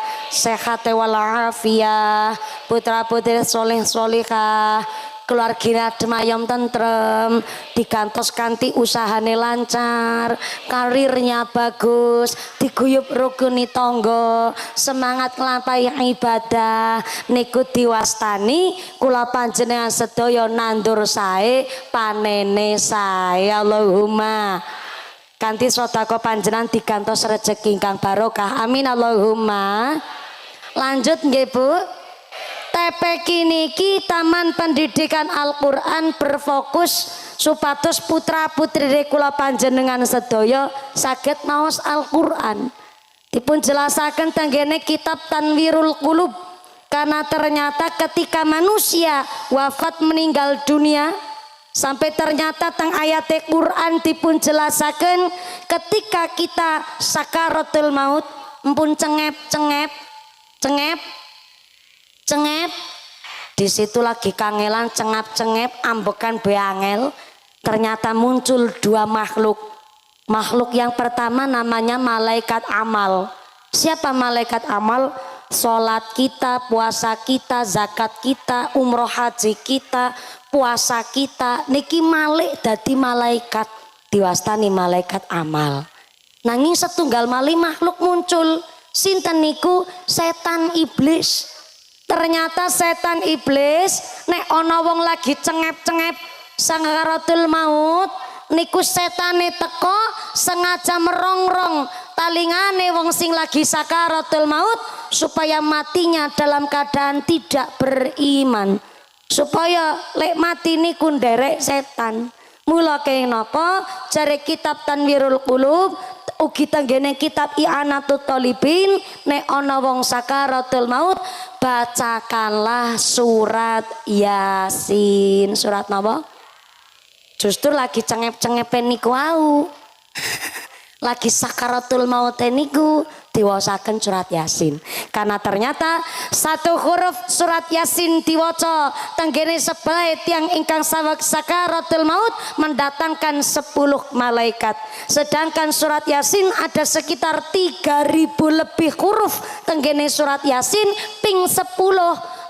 walafiah putra-putri soleh solihah keluarga demayom tentrem digantos kanthi usahane lancar karirnya bagus diguyub rukuni tangga semangat nglampahi ibadah niku diwastani kula panjenengan sedaya nandur sae panene sae Allahumma kanthi sedekah panjenengan digantos rejeki ingkang barokah amin Allahumma lanjut nggih Bu TPQ niki Taman Pendidikan Al-Qur'an berfokus supados putra putri kula panjenengan sedaya saged maos Al-Qur'an dipun jelasaken tenggene kitab Tanwirul Qulub karena ternyata ketika manusia wafat meninggal dunia sampai ternyata teng ayat Quran dipun jelasaken ketika kita sakaratul maut empun cengep di situ lagi kangelan cengap-cengep ambekan beangel ternyata muncul dua makhluk yang pertama namanya malaikat amal siapa malaikat amal sholat kita puasa kita zakat kita umroh haji kita puasa kita niki malik dadi malaikat diwastani malaikat amal nanging setunggal malih makhluk muncul sinten niku setan iblis ternyata setan iblis nek ana wong lagi cengep-cengep sakaratul maut niku setane teko sengaja merongrong talingane wong sing lagi sakaratul maut supaya matinya dalam keadaan tidak beriman supaya lek mati niku nderek setan mula kene napa jare kitab Tanwirul Qulub ugi tenggene kitab I'anatut Thalibin nek ana wong sakaratul maut bacakanlah surat Yasin surat napa justru lagi cengep-cengepen niku wau lagi sakaratul maut niku diwasaken surat Yasin. Karena ternyata satu huruf surat Yasin diwaca tenggene sebelah tiang ingkang sakaratul maut mendatangkan 10 malaikat. Sedangkan surat Yasin ada sekitar 3.000 lebih huruf tenggene surat Yasin ping 10,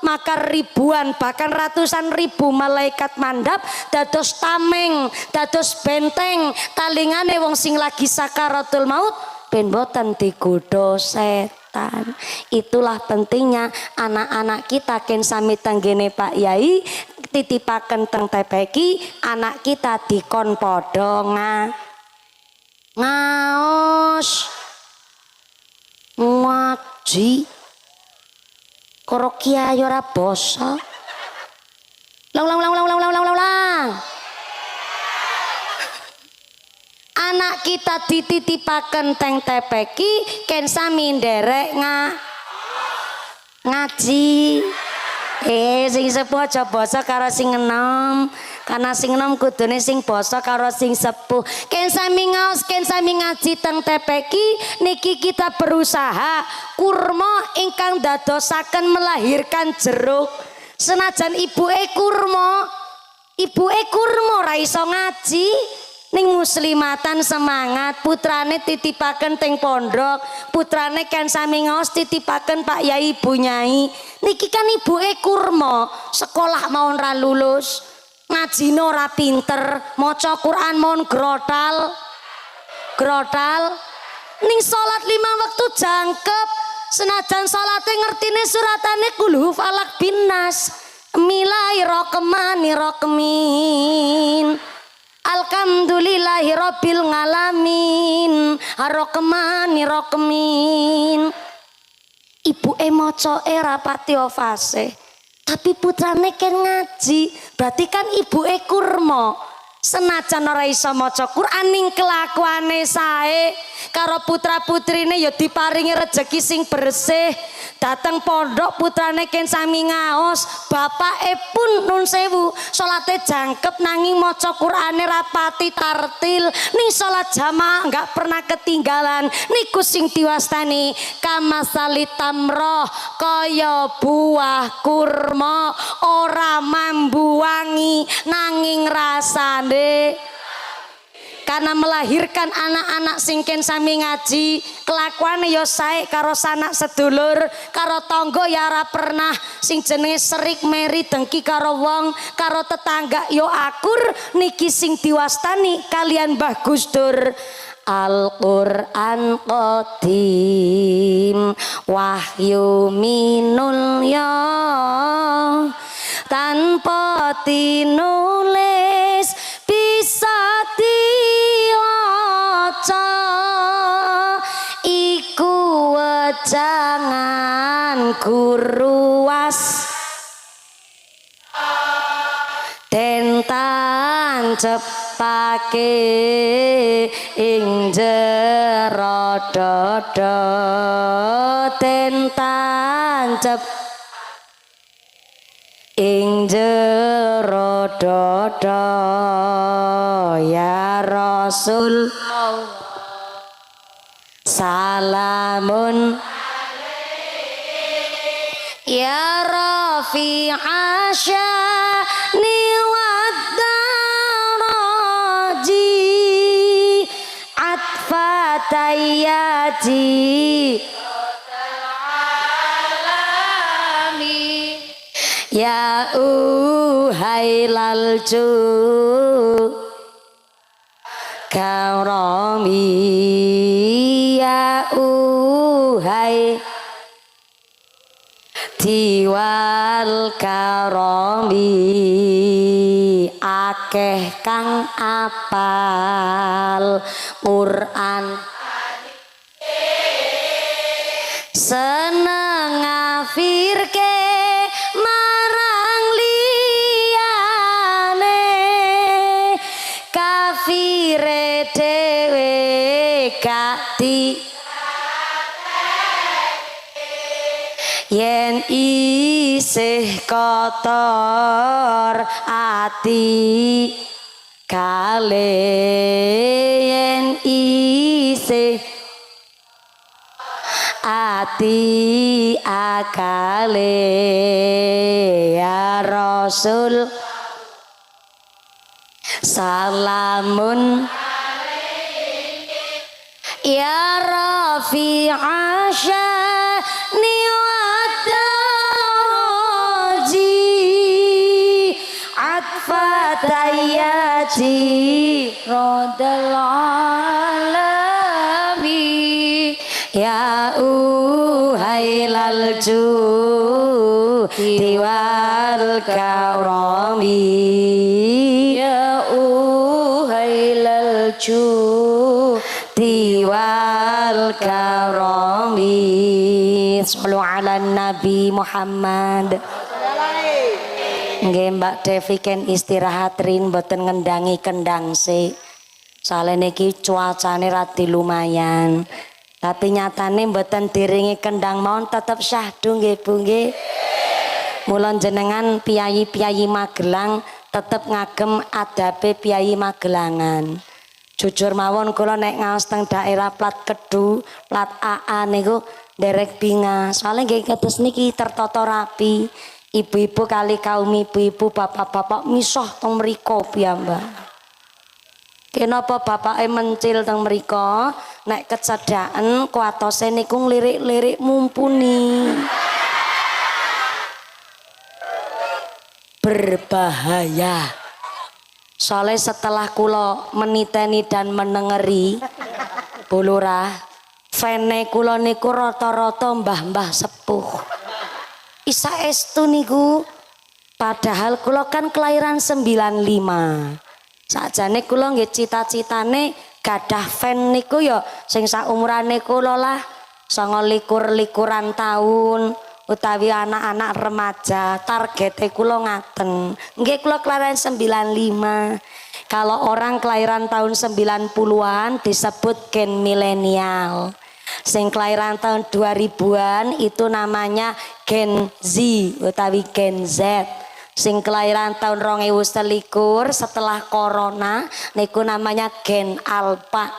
maka ribuan bahkan ratusan ribu malaikat mandap dados tameng, dados benteng talingane wong sing lagi sakaratul maut ben boten digodha setan. Itulah pentingnya anak-anak kita ken sami tenggene Pak Yai titipaken teng TPQ, anak kita dikon padha ngaos ngaji karo kiai ora basa. Lang. Anak kita dititipaken teng TPQ ken sami nderek ngaji. Sing sepuh aja basa karo sing enom. Karena sing enom kudune sing basa karo sing sepuh. Ken sami ngaos, ken sami ngaji teng TPQ niki kita berusaha kurma ingkang dadosaken melahirkan jeruk. Senajan ibuke kurma ora iso ngaji. Ning muslimatan semangat, putrane titipaken teng pondok, putrane kan sami ngaos titipaken Pak Yai Bu Nyai. Niki kan ibuke kurma, sekolah mau ora lulus, ngajine ora pinter, maca Quran mon grotal. Ning salat 5 wektu jangkep, senajan salate ngertine suratane kulhu falak binnas. Bismillahirrahmanirrahim. Alhamdulillahi rabbil ngalamin arrahmanirrahim. Ibuke maca era pati fase, tapi putrane ken ngaji, berarti kan ibuke kurma. Senajan ora iso maca Quran ning kelakuane sae karo putra-putrine ya diparingi rejeki sing bersih. Dateng pondok putrane ken sami ngaos, bapake pun nun sewu salate jangkep nanging maca Qurane rapati tartil. Ning salat jamaah enggak pernah ketinggalan. Niku sing diwastani kamasali tamroh, kaya buah kurma ora mambuwangi nanging rasane. Karena melahirkan anak-anak singken sami ngaji, kelakuane ya sae karo sanak sedulur, karo tangga ya ora pernah sing jenenge serik meri dengki karo wong, karo tetangga yo akur. Niki sing diwastani kalian Mbah Gus Dur. Al-Qur'an qadim wahyu minul ya tanpa tinulis bisa diwaca iku wejangan guru was den tancepake ing jero dodo den tancep ing jero dodo ya Rasul salamun ya Rafi'a sya'ni waddaraji atfatayati ya uhailal karami ya uhai diwal karami akeh kang apal Quran seneng ngafirke marang liyane kafire dhewe gak di yen isih kotor ati kale yen isih ati akale ya Rasul salamun ya Rafi'a sya'ni wa daraji atfatayati rodal alami ya uhailal judi wal karami ya uhailal judi wal karami sallu ala nabi Muhammad. Nggih Mbak Devi ken istirahat rin mboten ngendangi kendang sik. Soale niki cuacane radi lumayan. Tapi nyatane mboten diringi kendang mawon tetep syahdu nggih Bu nggih. Mula jenengan piyayi-piyayi Magelang tetep ngagem adabe piyayi Magelangan. Jujur mawon kula nek ngaos teng daerah plat Kedu, plat AA niku nderek binga. Soale nggih kados niki tertata rapi. Ibu-ibu kali kaum ibu-ibu, bapak-bapak misah teng mriku piyambak. Kenapa bapake mencil teng mriku? Nek kecedhaken kuatose niku nglirik-lirik mumpuni. Berbahaya. Soalnya setelah kula meniteni dan menengeri Bu Lurah, fene kula niku rata-rata mbah-mbah sepuh. Isa estu niku padahal kula kan kelahiran 95. Sakjane kula nggih cita-citane gadah fan niku ya sing saumurane kula lah 29-likuran tahun utawi anak-anak remaja. Targete kula ngaten. Nggih kula kelahiran 95. Kalau orang kelahiran tahun 90-an disebut gen milenial. Sing kelahiran tahun 2000-an itu namanya gen Z utawi gen Z. Sing kelahiran tahun 2021 setelah corona niku namanya gen alpha.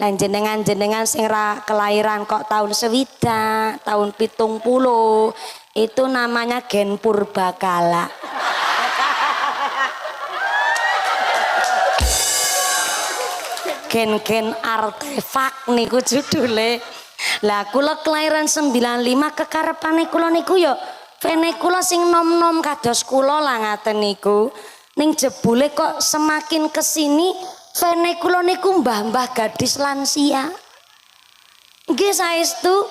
Nah jenengan-jenengan sing ra kelahiran kok tahun 20, tahun 70 itu namanya gen purbakala. Gen-gen artefak niku judule. Lah kula kelahiran 95 kekarepane kula niku ya vene kula sing nom-nom kados kula lah ngaten niku. Ning jebule kok semakin kesini vene kula niku mbah-mbah gadis lansia. Nggih saestu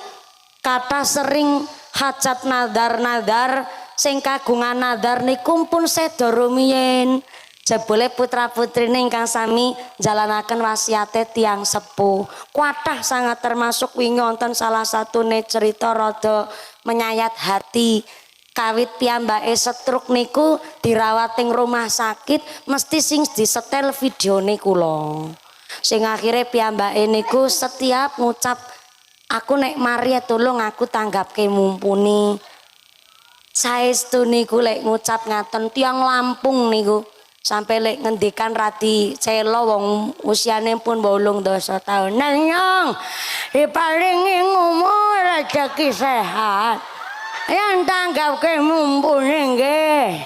kata sering hajat nadar-nadar sing kagungan nadar niku pun seda rumiyin. Jebule putra-putrine ingkang sami jalanaken wasiate tiyang sepuh. Kuatah sangat termasuk wingi wonten salah satune cerita rada menyayat hati. Kawit piyambake stroke niku dirawat ing rumah sakit mesti sing disetel videone kula. Sing akhire piyambake niku setiap ngucap aku nek mari tolong aku tanggapke mumpuni. Saestu niku lek ngucap ngaten tiyang Lampung niku sampai lek ngendikan radi celo wong usiane pun 18 tahun. Nang diparingi umur rezeki sehat. Yang tanggapke mumpuni nggih.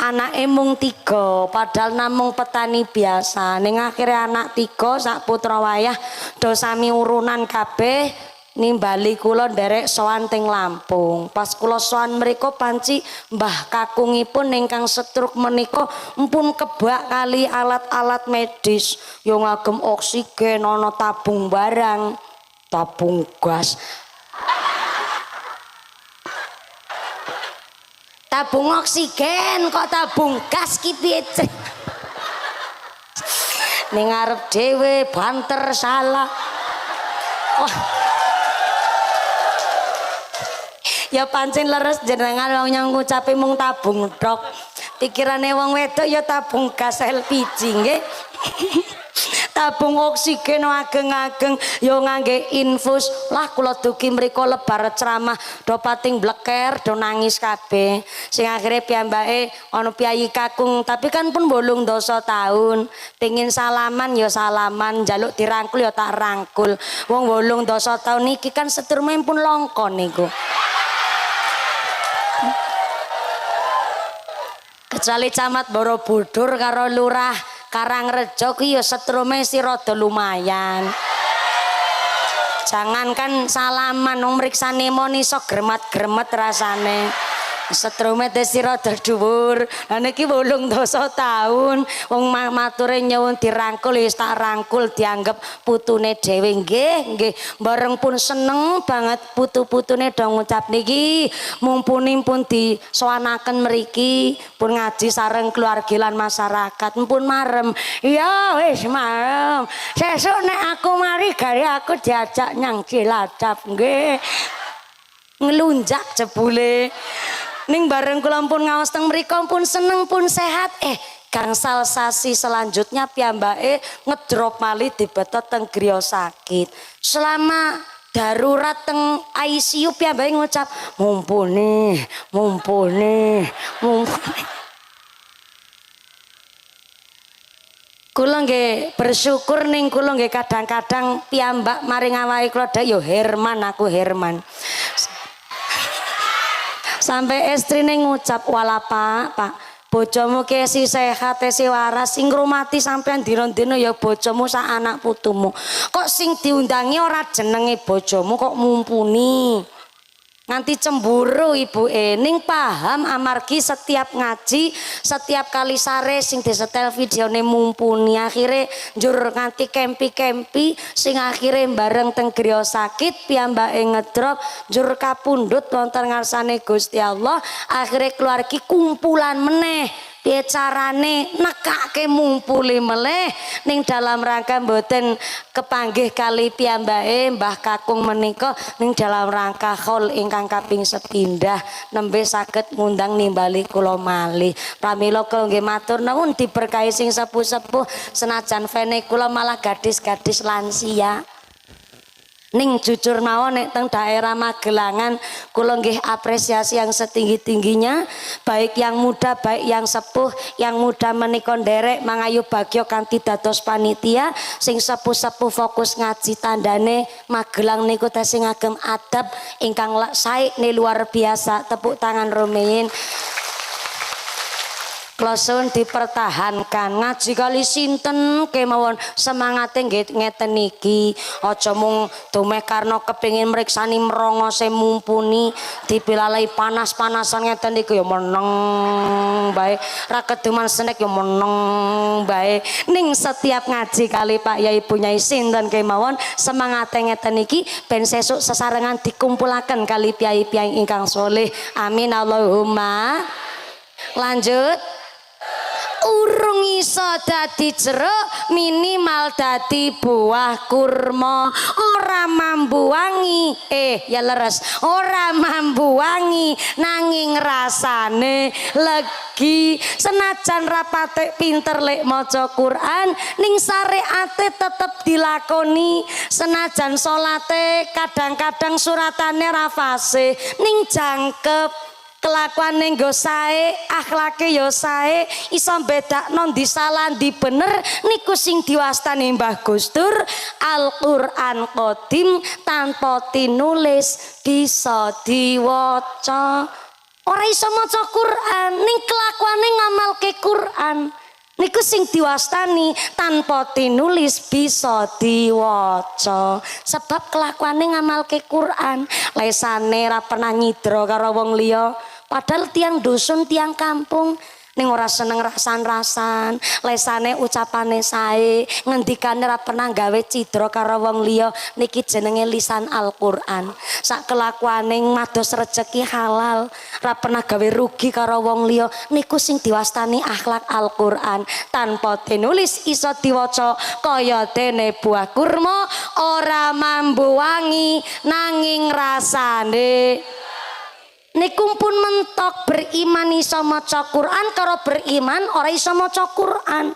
Anake mung 3 padahal namung petani biasa. Ning akhire anak 3 sak putra wayah do sami urunan kabeh nimbali kula nderek sowan teng Lampung. Pas kula sowan mriku panci mbah kakungipun ingkang stroke menika mpun kebak kali alat-alat medis yo ngagem oksigen ana tabung barang, tabung gas. Tabung oksigen kok tabung gas ki piye? Ning arep dhewe banter salah. Wah. Ya pancen leres jenengan wong yang ngucape mung tabung tok. Pikirane wong wedok ya tabung gas LPG nggih. tabung oksigen ageng-ageng yo ngangge infus lah kula dugi mriko lebar ceramah do pating bleker do nangis kabeh sing akhire piyambake ana piyayi kakung tapi kan pun 8 dosa tahun pengin salaman yo salaman njaluk dirangkul yo tak rangkul wong 8 dosa tahun niki kan sedurunge pun longko niku kecuali camat Borobudur karo lurah Karangrejo ki ya setrume si rada lumayan. Jangankan salaman wong mriksane mon iso gremet-gremet rasane. Setrume desi rada dhuwur. Lah niki 8 dosa taun wong mature nyuwun dirangkul wis tak rangkul dianggep putune dhewe nggih nggih. Bareng pun seneng banget putu-putune do ngucap niki mumpuni pun disoanaken mriki pun ngaji sareng keluarga lan masyarakat pun marem. Ya wis marem. Sesuk nek aku mari gare aku diajak nyang Cilacap nggih. Ngelunjak jebule. Ning bareng kula pun ngaos teng mriku pun seneng pun sehat gangsal sasi selanjutnya piyambake ngedrop malih dibetot teng griya sakit. Selama darurat teng ICU piyambake ngucap mumpuni. Kula nggih bersyukur ning kula nggih kadang-kadang piyambak maring awake kula yo Herman aku Herman. Sampai istrine ngucap wala pak bojomu kesi sehat esi waras sing ngrumati sampean dina-dina ya bojomu sak anak putumu kok sing diundangi ora jenenge bojomu kok mumpuni nganti cemburu ibu ning paham amargi setiap ngaji setiap kali sare sing disetel videone mumpuni akhire njur nganti kempi sing akhire bareng teng griya sakit piyambake ngedrop njur kapundhut wonten ngarsane Gusti Allah akhire keluargi kumpulan meneh piye carane nekake mumpuli meleh ning dalam rangka mboten kepanggih kali piyambake Mbah Kakung menika ning dalam rangka haul ingkang kaping 7 nembe saged ngundang nimbali kula malih pramila kula nggih matur nuwun diberkahi sing sepuh-sepuh senajan vene kula malah gadis-gadis lansia ning jujur mawon nek teng daerah Magelangan kula nggih apresiasi yang setinggi-tingginya baik yang muda baik yang sepuh yang muda menika nderek mangayu bagya kanthi dados panitia sing sepuh-sepuh fokus ngaji tandane Magelang niku tesih ngagem adab ingkang sae luar biasa tepuk tangan rumiyin. Klosun dipertahankan ngaji kali sinten kemawon semangate ngeten niki aja mung dumeh karena kepengin mriksani mrongose mumpuni dipilalai panas-panasan ngeten niku ya meneng bae ra keduman senek ya meneng bae ning setiap ngaji kali Pak Yai Ibu Nyai sinten kemawon semangate ngeten niki ben sesuk sesarengan dikumpulaken kali piyai-piyai ingkang soleh amin Allahumma lanjut urung iso dadi jeruk minimal dadi buah kurma ora mambu wangi ya leres ora mambu wangi nanging rasane legi senajan rapate pinter lek maca Quran ning syariate tetep dilakoni senajan salate kadang-kadang suratane ra fasih ning jangkep kelakuane nggo sae akhlake yo sae iso bedakno ndi salah ndi bener niku sing diwastani Mbah Gustur Al-Qur'an Qadim tanpa tinulis bisa diwaca ora iso maca Quran ning kelakuane ngamalke Quran niku sing diwastani tanpa tinulis bisa diwaca sebab kelakuane ngamalke Quran lesane ra pernah nyidra karo wong liya padahal tiang dusun tiang kampung ning ora seneng rasan-rasan lesane ucapane sae ngendikane ra pernah gawe cidra karo wong liya niki jenenge lisan Al-Qur'an sak kelakuane mados rejeki halal ra pernah gawe rugi karo wong liya niku sing diwastani akhlak Al-Qur'an tanpa tinulis iso diwaca kaya dene buah kurma ora mambu wangi nanging rasane niku pun mentok beriman iso maca Quran karo beriman ora iso maca Quran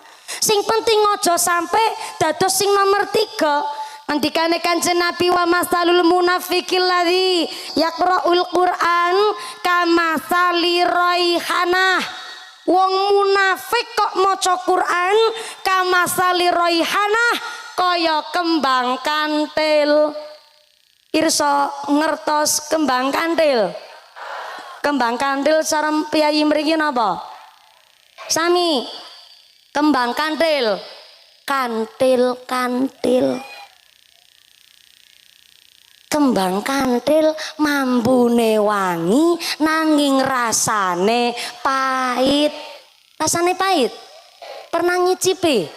Sing penting aja sampai dados sing nomor 3. Andikane Kanjeng Nabi wa masalul munafiqil ladzi yaqra'ul Qur'an kamasali raihanah. Wong munafik kok maca Quran kamasali raihanah kaya kembang kantil. Irsa ngertos kembang kantil? Kembang kantil cara piyayi mriki napa? Sami. Kembang kantil. Kantil. Kembang kantil mambune wangi nanging rasane pahit. Rasane pahit. Pernah ngicipi?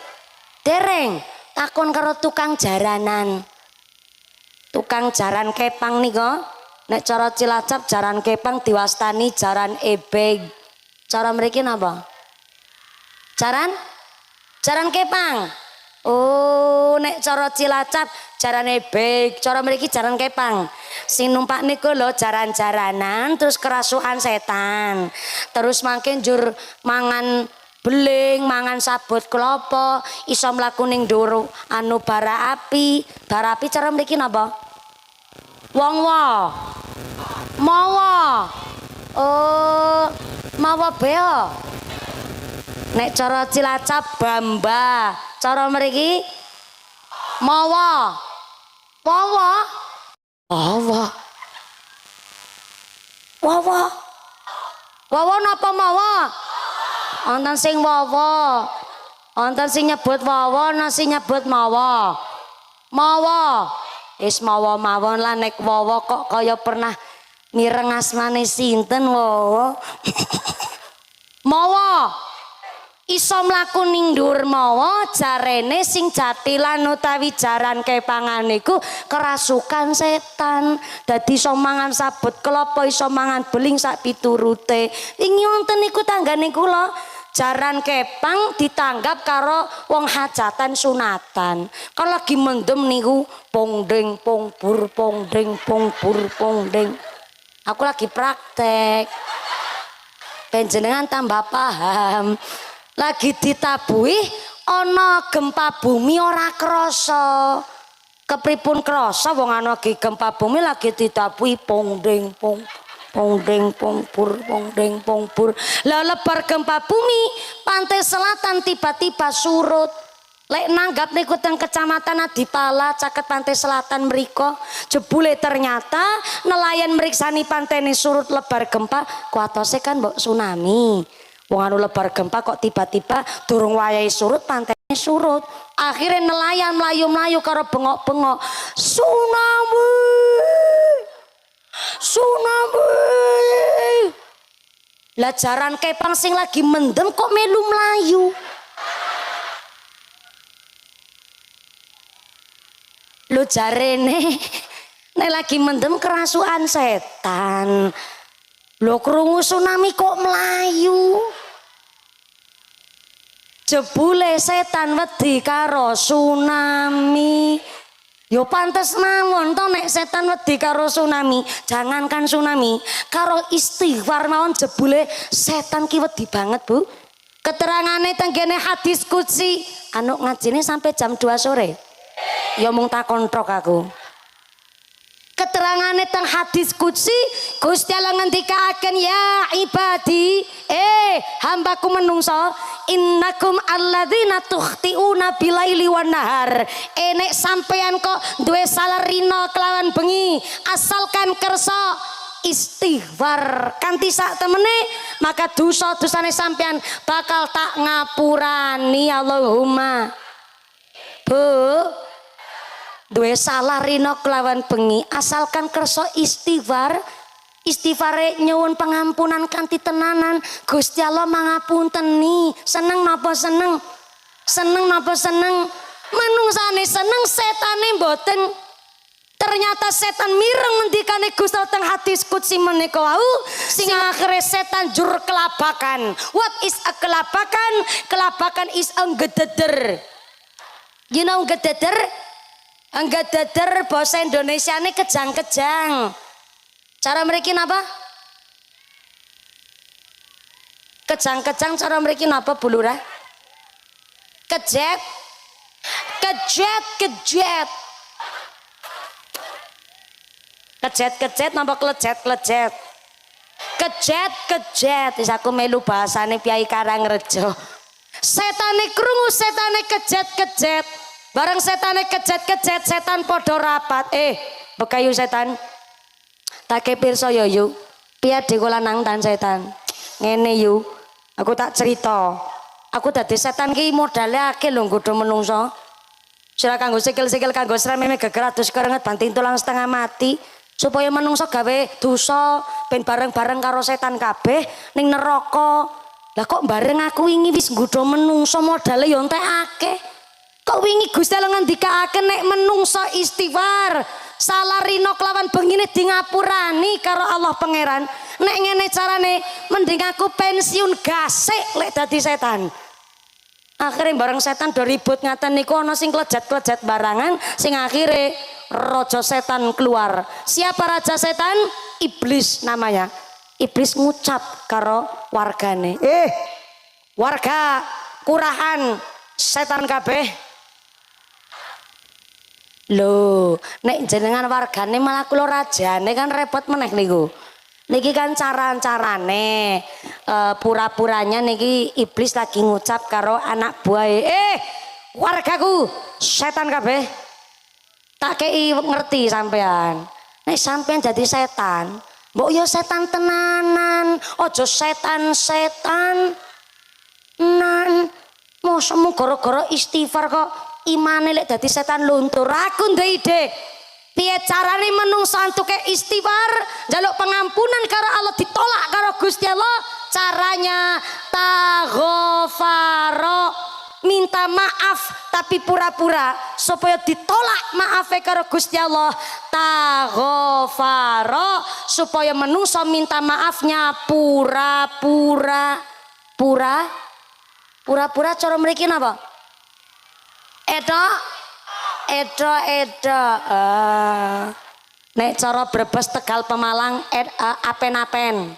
Dereng. Takon karo tukang jaranan. Tukang jaran kepang nika, nek cara Cilacap jaran kepang diwastani jaran ebeg. Cara mriki napa? Jaran kepang. Oh, nek cara Cilacap jaran ebeg, cara mriki jaran kepang. Sing numpak niku lho jaran-jaranan terus kerasukan setan. Terus mangke njur mangan beling, mangan sabut klopo, iso mlaku ning dhuwur anu bara api. Bara api cara mriki napa? Wong-wo. Mawa. Oh, mawa beo. Nek cara Cilacap bamba, cara mriki mawa. Wawa. Wawa. Wawa. Wawa napa mawa? Wonten sing wawa. Wonten sing nyebut wawa, ana sing nyebut mawa. Mawa. Wis mawa mawon lah nek wawa kok kaya pernah mireng asmane sinten wawa. Mawa. Iso mlaku ning dhuwur mawa jarene sing jatilan utawi jaran kepangan niku kerasukan setan. Dadi iso mangan sabut kelapa, iso mangan beling sak piturute. Wingi wonten niku tanggane kula jaran kepang ditanggap karo wong hajatan sunatan. Kalau lagi mendem niku pongdeng pongbur pongdeng pongbur pongdeng. Aku lagi praktek. Panjenengan tambah paham. Lagi ditabui ana gempa bumi ora krasa. Kepripun krasa wong ana lagi gempa bumi lagi ditabui pongdeng pong pongdeng pongbur pongdeng pongbur. Lah lebar gempa bumi pantai selatan tiba-tiba surut. Lek nanggap niku teng Kecamatan Adipala caket pantai selatan mriko jebule ternyata nelayan meriksani pantai ini surut lebar gempa kuatose kan mbok tsunami. Wong anu lebar gempa kok tiba-tiba durung wayahe surut pantainya surut. Akhirnya nelayan melayu-melayu karo bengok-bengok. Tsunami. Tsunami. Lah jaran kepang sing lagi mendem kok melu melayu. Lo jarene nek lagi mendem kerasukan setan. Lo krungu tsunami kok melayu. Jebule setan wedi karo tsunami. Yo pantes mawon to nek setan wedi karo tsunami. Jangankan tsunami, karo istighfar mawon jebule setan ki wedi banget, Bu. Keterangane tenggene hadis qudsi, anu ngajine sampai jam 2 sore. Ya mung takon tok aku. Keterangane teng hadis qudsi Gusti Allah ngendikaaken ya ibadi hambaku menungso innakum alladzina tukhtiuna bilaili wan nahar nek sampeyan kok duwe salah rina kelawan bengi asalkan kersa istighfar kanthi sak temene maka dosa-dosane sampeyan bakal tak ngapurani Allahumma. Bu duwe salah rina kelawan bengi asalkan kersa istighfar istighfare nyuwun pengampunan kanthi tenanan Gusti Allah mangapunteni. Seneng napa seneng? Seneng napa seneng? Manungsane seneng setane mboten. Ternyata setan mireng ngendikane Gusti Allah teng hadis qudsi menika wau sing akhire setan jur kelabakan. What is a kelabakan? Kelabakan is a gededer. You know gededer? Gededer bahasa Indonesia ini kejang-kejang. Cara mereka apa? Kejang-kejang cara mereka apa Bu Lurah? kejet kejet kejet kejet kejet napa klejet klejet kejet kejet wis aku melu bahasane Piai Karangrejo. Setane krungu setane kejet kejet bareng setane kejet kejet setan podo rapat bekayu setan tak pirsa ya yu piye dikola nang tan setan ngene yu aku tak cerita aku dadi setan ki modale akeh lho nggodho menungso sira kanggo sikil-sikil kanggo srememe geger adus kerenget banting tulang setengah mati supaya menungso gawe dosa ben bareng-bareng karo setan kabeh ning neraka. Lah kok bareng aku wingi wis nggodho menungso modale ya entek akeh. Kok wingi Gusti Allah ngendikake nek menungso istighfar salarino kelawan bengine di ngapurani karo Allah pangeran. Nek ngene carane mending aku pensiun gasik lek dadi setan. Akhirnya bareng setan do ribut ngaten niku ana sing klejet-klejet barangan sing akhire raja setan keluar. Siapa raja setan? Iblis namanya. Iblis ngucap karo wargane, warga kurahan setan kabeh. Lho, nek jenengan wargane malah kula rajane kan repot meneh niku. Niki kan carane pura-puranya niki iblis lagi ngucap karo anak buahe, wargaku setan kabeh. Tak kei ngerti sampean. Nek sampean jadi setan, mbok yo setan tenanan, ojo setan-setan. Nan, mosok gara-gara istighfar kok imane lek dadi setan luntur. Aku ndek ide. Piye carane menungso antuke istighfar, njaluk pengampunan karo Allah ditolak karo Gusti Allah? Caranya taghfaro, minta maaf tapi pura-pura supaya ditolak maafe karo Gusti Allah. Taghfaro supaya menungso minta maafnya pura-pura. Pura-pura cara mriki napa? Edo. Nek cara Brebes Tegal Pemalang apen-apen.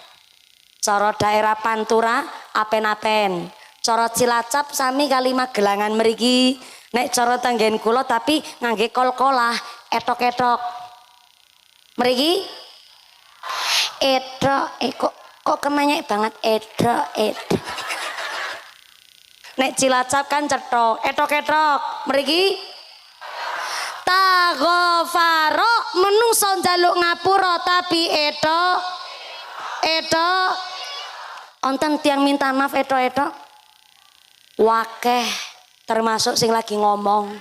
Cara daerah Pantura apen-apen. Cara Cilacap sami kali Magelangan mriki. Nek cara tanggen kula tapi ngangge kol-kolah etok-etok. Mriki kok kemenyek banget edo. Nek Cilacap kan cetok, etok-etok. Mriki taghfaro menungso njaluk ngapura tapi edo. Onten tiang minta maaf edo. Wakeh termasuk sing lagi ngomong.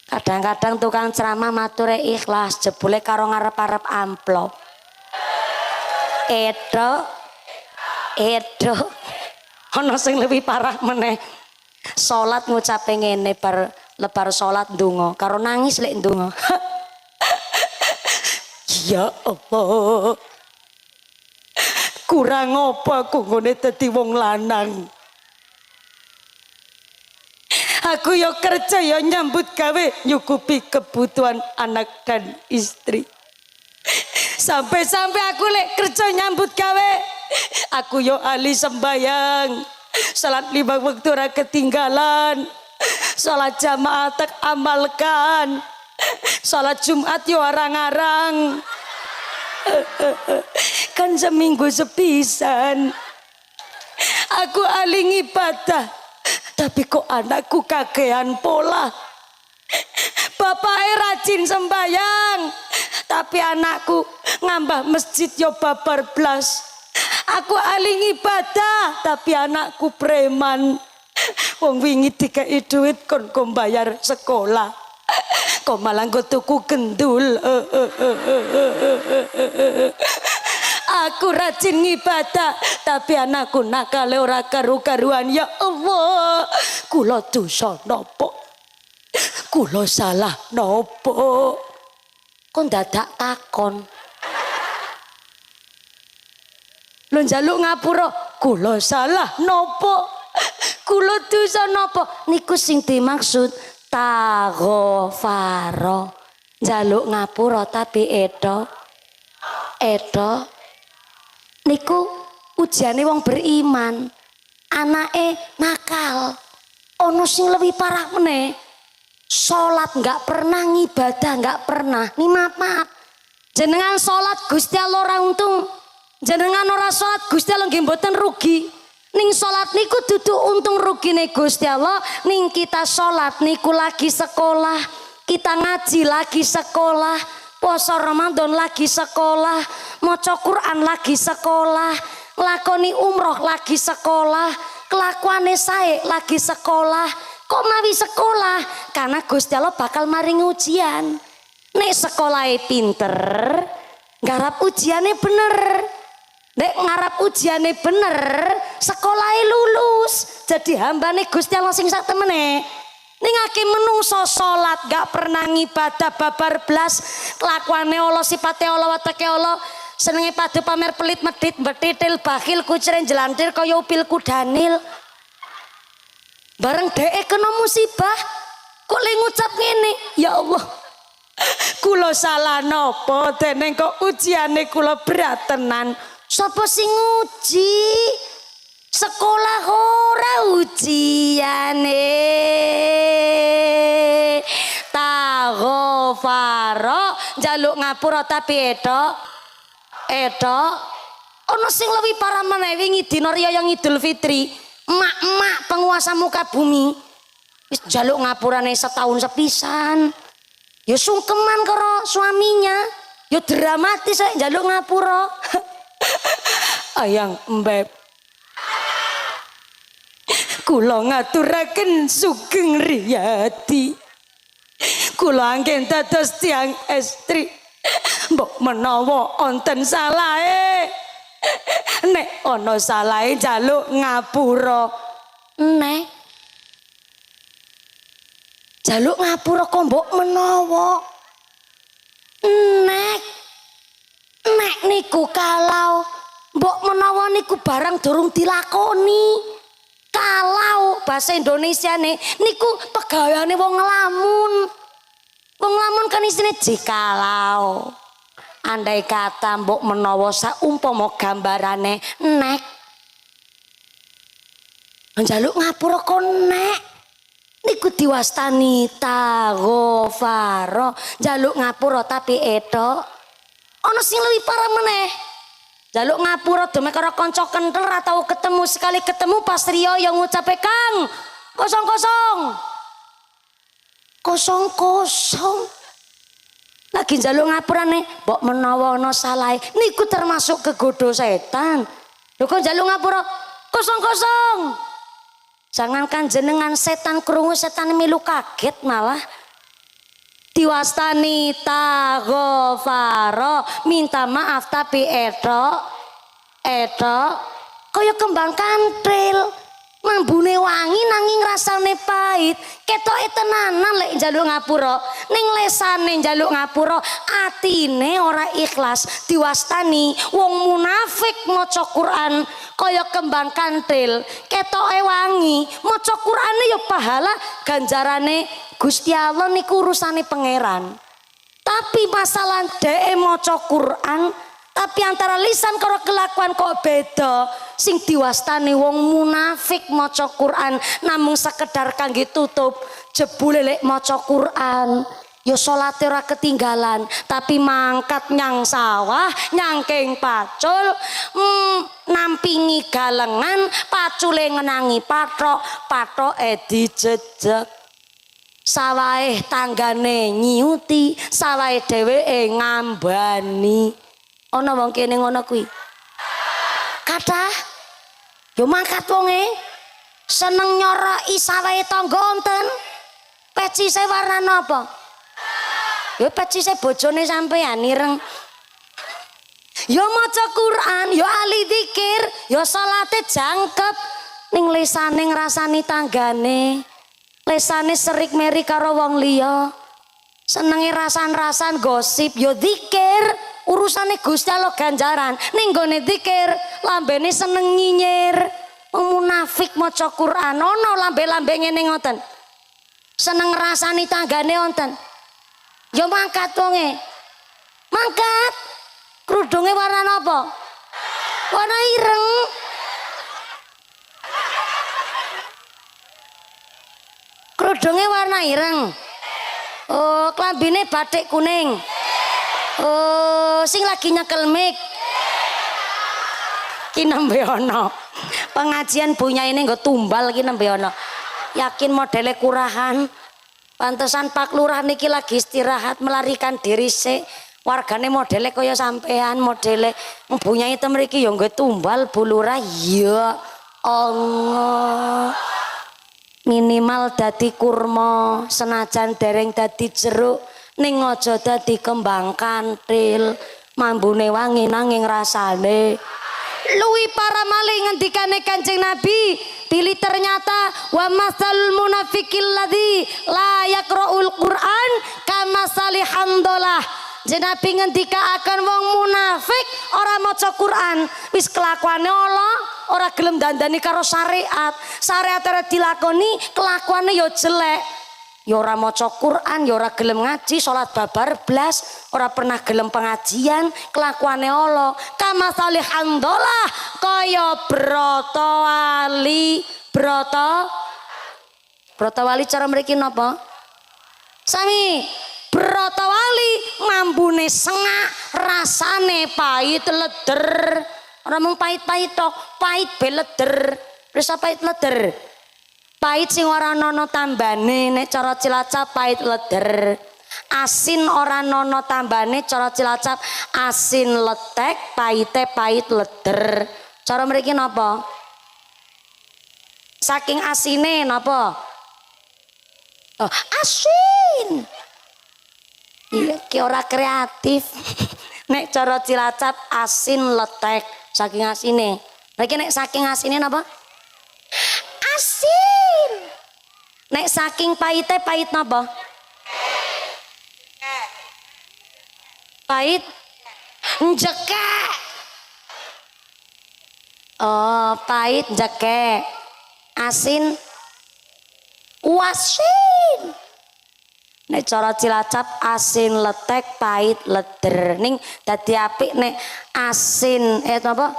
Kadang-kadang tukang ceramah mature ikhlas jebule karo ngarep-arep amplop. Edo. Ana sing lebih parah meneh. Salat ngucape ngene lebar salat ndonga karo nangis lek ndonga. Ya Allah. Kurang apa aku ngene dadi wong lanang. Aku yo kerja yo nyambut gawe nyukupi kebutuhan anak dan istri. Sampai aku lek kerja nyambut gawe, aku yo ahli sembayang. Salat 5 waktu ora ketinggalan. Salat jamaah tak amalkan. Salat Jumat yo arang-arang. Kan seminggu sepisan. Aku ahli ibadah. Tapi kok anakku kakean pola. Bapaknya rajin sembayang. Tapi anakku ngambah masjid yo babar blas. Aku ahli ibadah tapi anakku preman. Wong wingi dikai duit kon bayar sekolah. Kok malah nggo tuku gendul. Aku rajin ibadah tapi anakku nakale ora karu-karuan. Ya Allah, kula dosa napa? Kula salah napa? Kok dadak takon. Lho njaluk ngapura, kula salah napa? Kula dosa napa? Niku sing dimaksud taghfaro. Njaluk ngapura tapi edo. Niku ujiane wong beriman. anake nakal. Ono sing lebih parah meneh. Salat enggak pernah, ngibadah enggak pernah. Nih maaf. Jenengan salat Gusti Allah ora untung. Jenengan ora salat Gusti Allah nggih mboten rugi. Ning salat niku dudu untung rugine Gusti Allah, ning kita salat niku lagi sekolah, kita ngaji lagi sekolah, puasa Ramadan lagi sekolah, maca Quran lagi sekolah, lakoni umroh lagi sekolah, kelakuane sae lagi sekolah. Kok mawi sekolah? Karena Gusti Allah bakal maring ujian. Nek sekolahe pinter, garap ujiane bener. Nek ngarap ujiane bener, sekolahnya lulus. Jadi hambane Gusti Allah sing sak temene. Ning akeh menungso salat gak pernah ngibadah babar blas, kelakuane Allah sifate Allah watake Allah, senenge padu pamer pelit medit mbetitil bakhil kucren jelantir kaya upil kudanil. Bareng dhek kena musibah, kok le ngucap ngene, ya Allah. Kula salah napa dene kok ujiane kula berat tenan. Sapa sing nguji? Sekolah ora ujiane. Taghfara njaluk ngapura tapi edok. Ono sing luwih parah meneh wingi dina riyaya Idul Fitri. Emak-emak penguasa muka bumi wis njaluk ngapurane setahun sepisan. Ya sungkeman karo suaminya. Ya dramatis njaluk ngapura. Ayang Mbep, kula ngaturaken sugeng riyadi, kula anggen dados tiyang estri. Mbok menawa wonten salahe, nek ana salahe njaluk ngapura. Nek njaluk ngapura kok mbok menawa. Nek niku kalau mbok menawa niku barang durung dilakoni. Kalau bahasa Indonesia nih niku pegaweane wong ngelamun. Wong ngelamun kan isine jikalau. Andai kata mbok menawa saumpama gambarane nek njaluk ngapura kok nek niku diwastani taghfara, njaluk ngapura tapi edok. Ana sing luwih parah meneh. Jaluk ngapura deme karo kanca kenthel ra tau ketemu, sekali ketemu pas riyo yang ngucape Kang kosong. Lagi jaluk ngapurane mbok menawa ana salahe niku termasuk kegodho setan. Lho kok jaluk ngapura kosong. Jangankan jenengan setan krungu setan milu kaget malah. Diwastani taghfara, minta maaf tapi edok kaya kembang kantril, mambune wangi nanging rasane pahit. Ketoke tenanan lek njaluk ngapura, ning lesane njaluk ngapura atine ora ikhlas. Diwastani wong munafik maca Quran kaya kembang kantril, ketoke wangi, maca Qurane ya pahala ganjarane Gusti Allah niku urusane pangeran. Tapi masalah dhek maca Quran tapi antara lisan karo kelakuan kok beda. Sing diwastani wong munafik maca Quran namung sekedar kangge tutup jebule lek maca Quran ya salate ora ketinggalan, tapi mangkat nyang sawah nyangking pacul, nampingi galengan, pacule ngenangi pathoke dijejeg. Sawahe tanggane nyiuti, sawahe dheweke ngambani. Ana wong kene ngono kuwi. Kathah yo mangkat wonge seneng nyoroki sawahe tangga wonten. Pecise warna napa? Yo pecise bojone sampean ireng. Yo maca Quran, yo ahli zikir, yo salate jangkep, ning lisane ngrasani tanggane. Lesane serik meri karo wong liya, senenge rasan-rasan gosip. Yo zikir urusane Gusti Allah ganjaran, ning gone zikir lambene seneng nyinyir. Munafik maca Quran ono lambe-lambe ngene ngoten, seneng rasani tanggane wonten. Yo mangkat wonge, mangkat kerudunge warna apa? Warna ireng. Godhonge warna ireng. Oh, klambine batik kuning. Oh, sing lagi nyekel mic. Ki nembe ana. Pengajian bunyaine nggo tumbal ki nembe ana. Yakin modele kurahan. Pantesan Pak Lurah niki lagi istirahat melarikan diri sik. Wargane modele kaya sampean, modele mbunyai te mriki ya nggo tumbal Bu Lurah. Ya Allah. Minimal dadi kurma, senajan dereng dadi jeruk, ning aja dadi kembang kantil. Mambune wangi nanging rasane luwi para malih ngendikane Kanjeng Nabi, pilih ternyata wa masalul munafiqil ladzi la yaqra'ul Qur'an kama salihandolah. Nabi ngendika akan wong munafik ora maca Quran, wis kelakuane Allah, ora gelem dandani karo syariat. Syariat ora dilakoni, kelakuane ya jelek. Ya ora maca Quran, ya ora gelem ngaji, salat babar blas, ora pernah gelem pengajian, kelakuane Allah. Kama salihandolah kaya Brata Wali. Brata Wali cara mriki napa? Sami Brata Wali mambune sengak, rasane pahit leder. Ora mung pahit-pahit tok, pahit be leder. Wis pahit leder. Pahit sing ora ana tambane, nek cara Cilacap pahit leder. Asin ora ana tambane, cara Cilacap asin letek, pahite pahit leder. Cara mriki napa? Saking asine napa? Oh, asin. Iya, ki ora kreatif. Nek cara Cilacap asin letek, saking asine. Lagi nek saking asine napa? Asin. Nek saking pahite pahit napa? Pahit njekek. Oh, pahit njekek. Asin wasin. Nek cara Cilacap asin letek pahit leder. Ning dadi apik nek asin apa?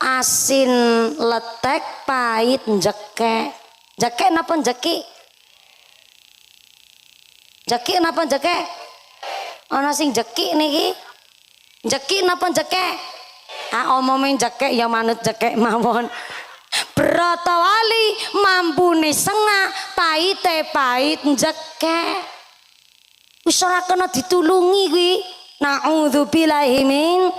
Asin letek pahit njekek. Jekek napa njeki? Jeki napa jekek? Ana sing jeki niki. Jeki napa jekek? Ah omongin jekek ya manut jekek mawon. Brata Wali mambune sengak, pahite pahit njekek. Wis ora kena ditulungi kuwi. Nauzubillahi min.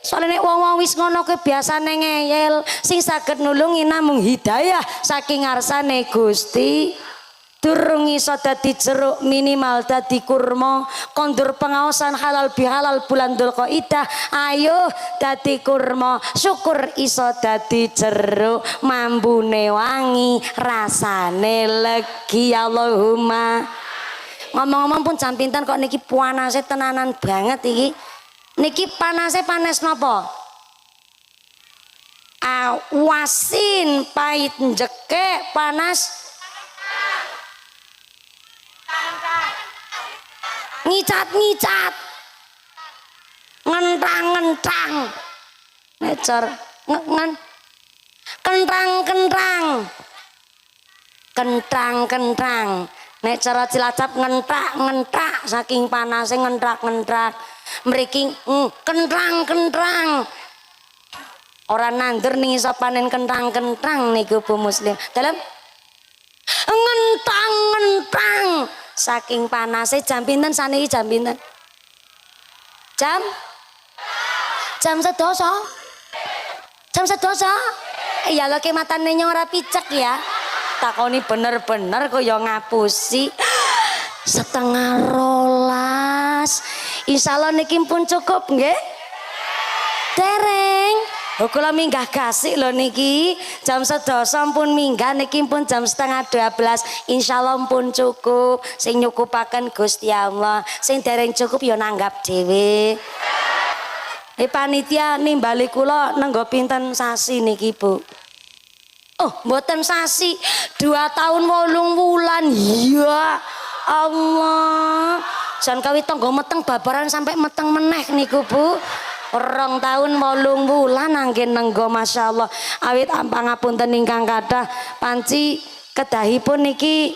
Soalnya nek wong-wong wis ngono kuwi biasane ngeyel, sing saged nulungi namung hidayah saking ngarsane Gusti. Durung iso dadi jeruk, minimal dadi kurma. Kondur pengaosan halal bihalal bulan Dzulqa'dah, ayo dadi kurma. Syukur iso dadi jeruk, mambune wangi, rasane legi. Allahumma. Ngomong-ngomong pun jam pinten kok niki panase tenanan banget iki. Niki panase panas napa? Awasin pahit njekek panas. Ngicat-ngicat. Ngentang-ngentang. Necor kentang-kentang. Kentang-kentang. Nek cara Cilacap ngentak-ngentak saking panase ngentak-ngentak. Mriki kentang-kentang. Ora nandur ning iso panen kentang-kentang niku Bu Muslim. Dalam ngentang-ngentang saking panase. Jam pinten saniki jam pinten? Jam sedoso. Jam sedoso. Ya lho ki matane ora picek ya. Takoni bener-bener kok ya ngapusi. 11:30. Insyaallah niki pun cukup nggih. Dereng. Kula minggah gasik lho niki. Jam 11 pun minggah niki pun jam 11:30. Insyaallah pun cukup. Sing nyukupaken Gusti Allah. Sing dereng cukup ya nanggap dhewe. Panitia nimbali kula nenggo pinten sasi niki, Bu? Oh, mboten sasi, 2 tahun 8 wulan. Ya Allah. Jan kawi tangga meteng babaran sampai meteng meneh niku, Bu. 2 tahun 8 wulan anggen nenggo masyaallah. Awit pangapunten ingkang kathah panci kedahipun niki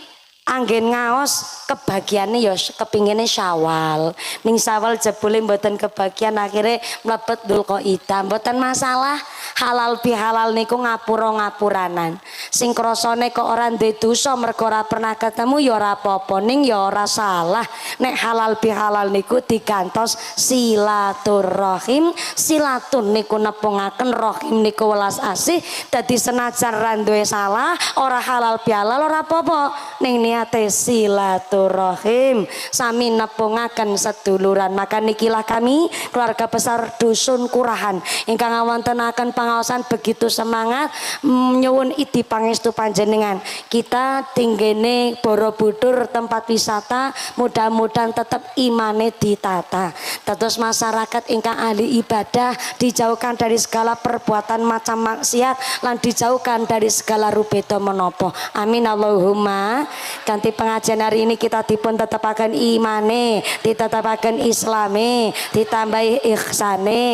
anggen ngaos kebagiannya ya kepinginnya Syawal ning Syawal jebule mboten kebagian akhirnya mlebet Dzulqa'dah mboten masalah halal bihalal niku ngapura-ngapuranan sing krasane kok ora duwe dosa mergo ora pernah ketemu ya ora apa-apa ning ya ora salah nek halal bihalal niku digantos silaturahim silatun niku nepungaken rahim niku welas asih dadi senajan ra duwe salah ora halal bihalal ora apa-apa ning niate silaturahim sami nepungaken seduluran maka nikilah kami keluarga besar dusun Kurahan ingkang ngawontenaken pangaosan begitu semangat nyuwun idi pangestu panjenengan kita tinggene Borobudur tempat wisata mudah-mudahan tetap imane ditata terus masyarakat ingkang ahli ibadah dijauhkan dari segala perbuatan macam maksiat lan dijauhkan dari segala rubeda menopo amin Allahumma ganti pengajian hari ini kita dipun tetapaken imane ditetapaken islame ditambahi ihsane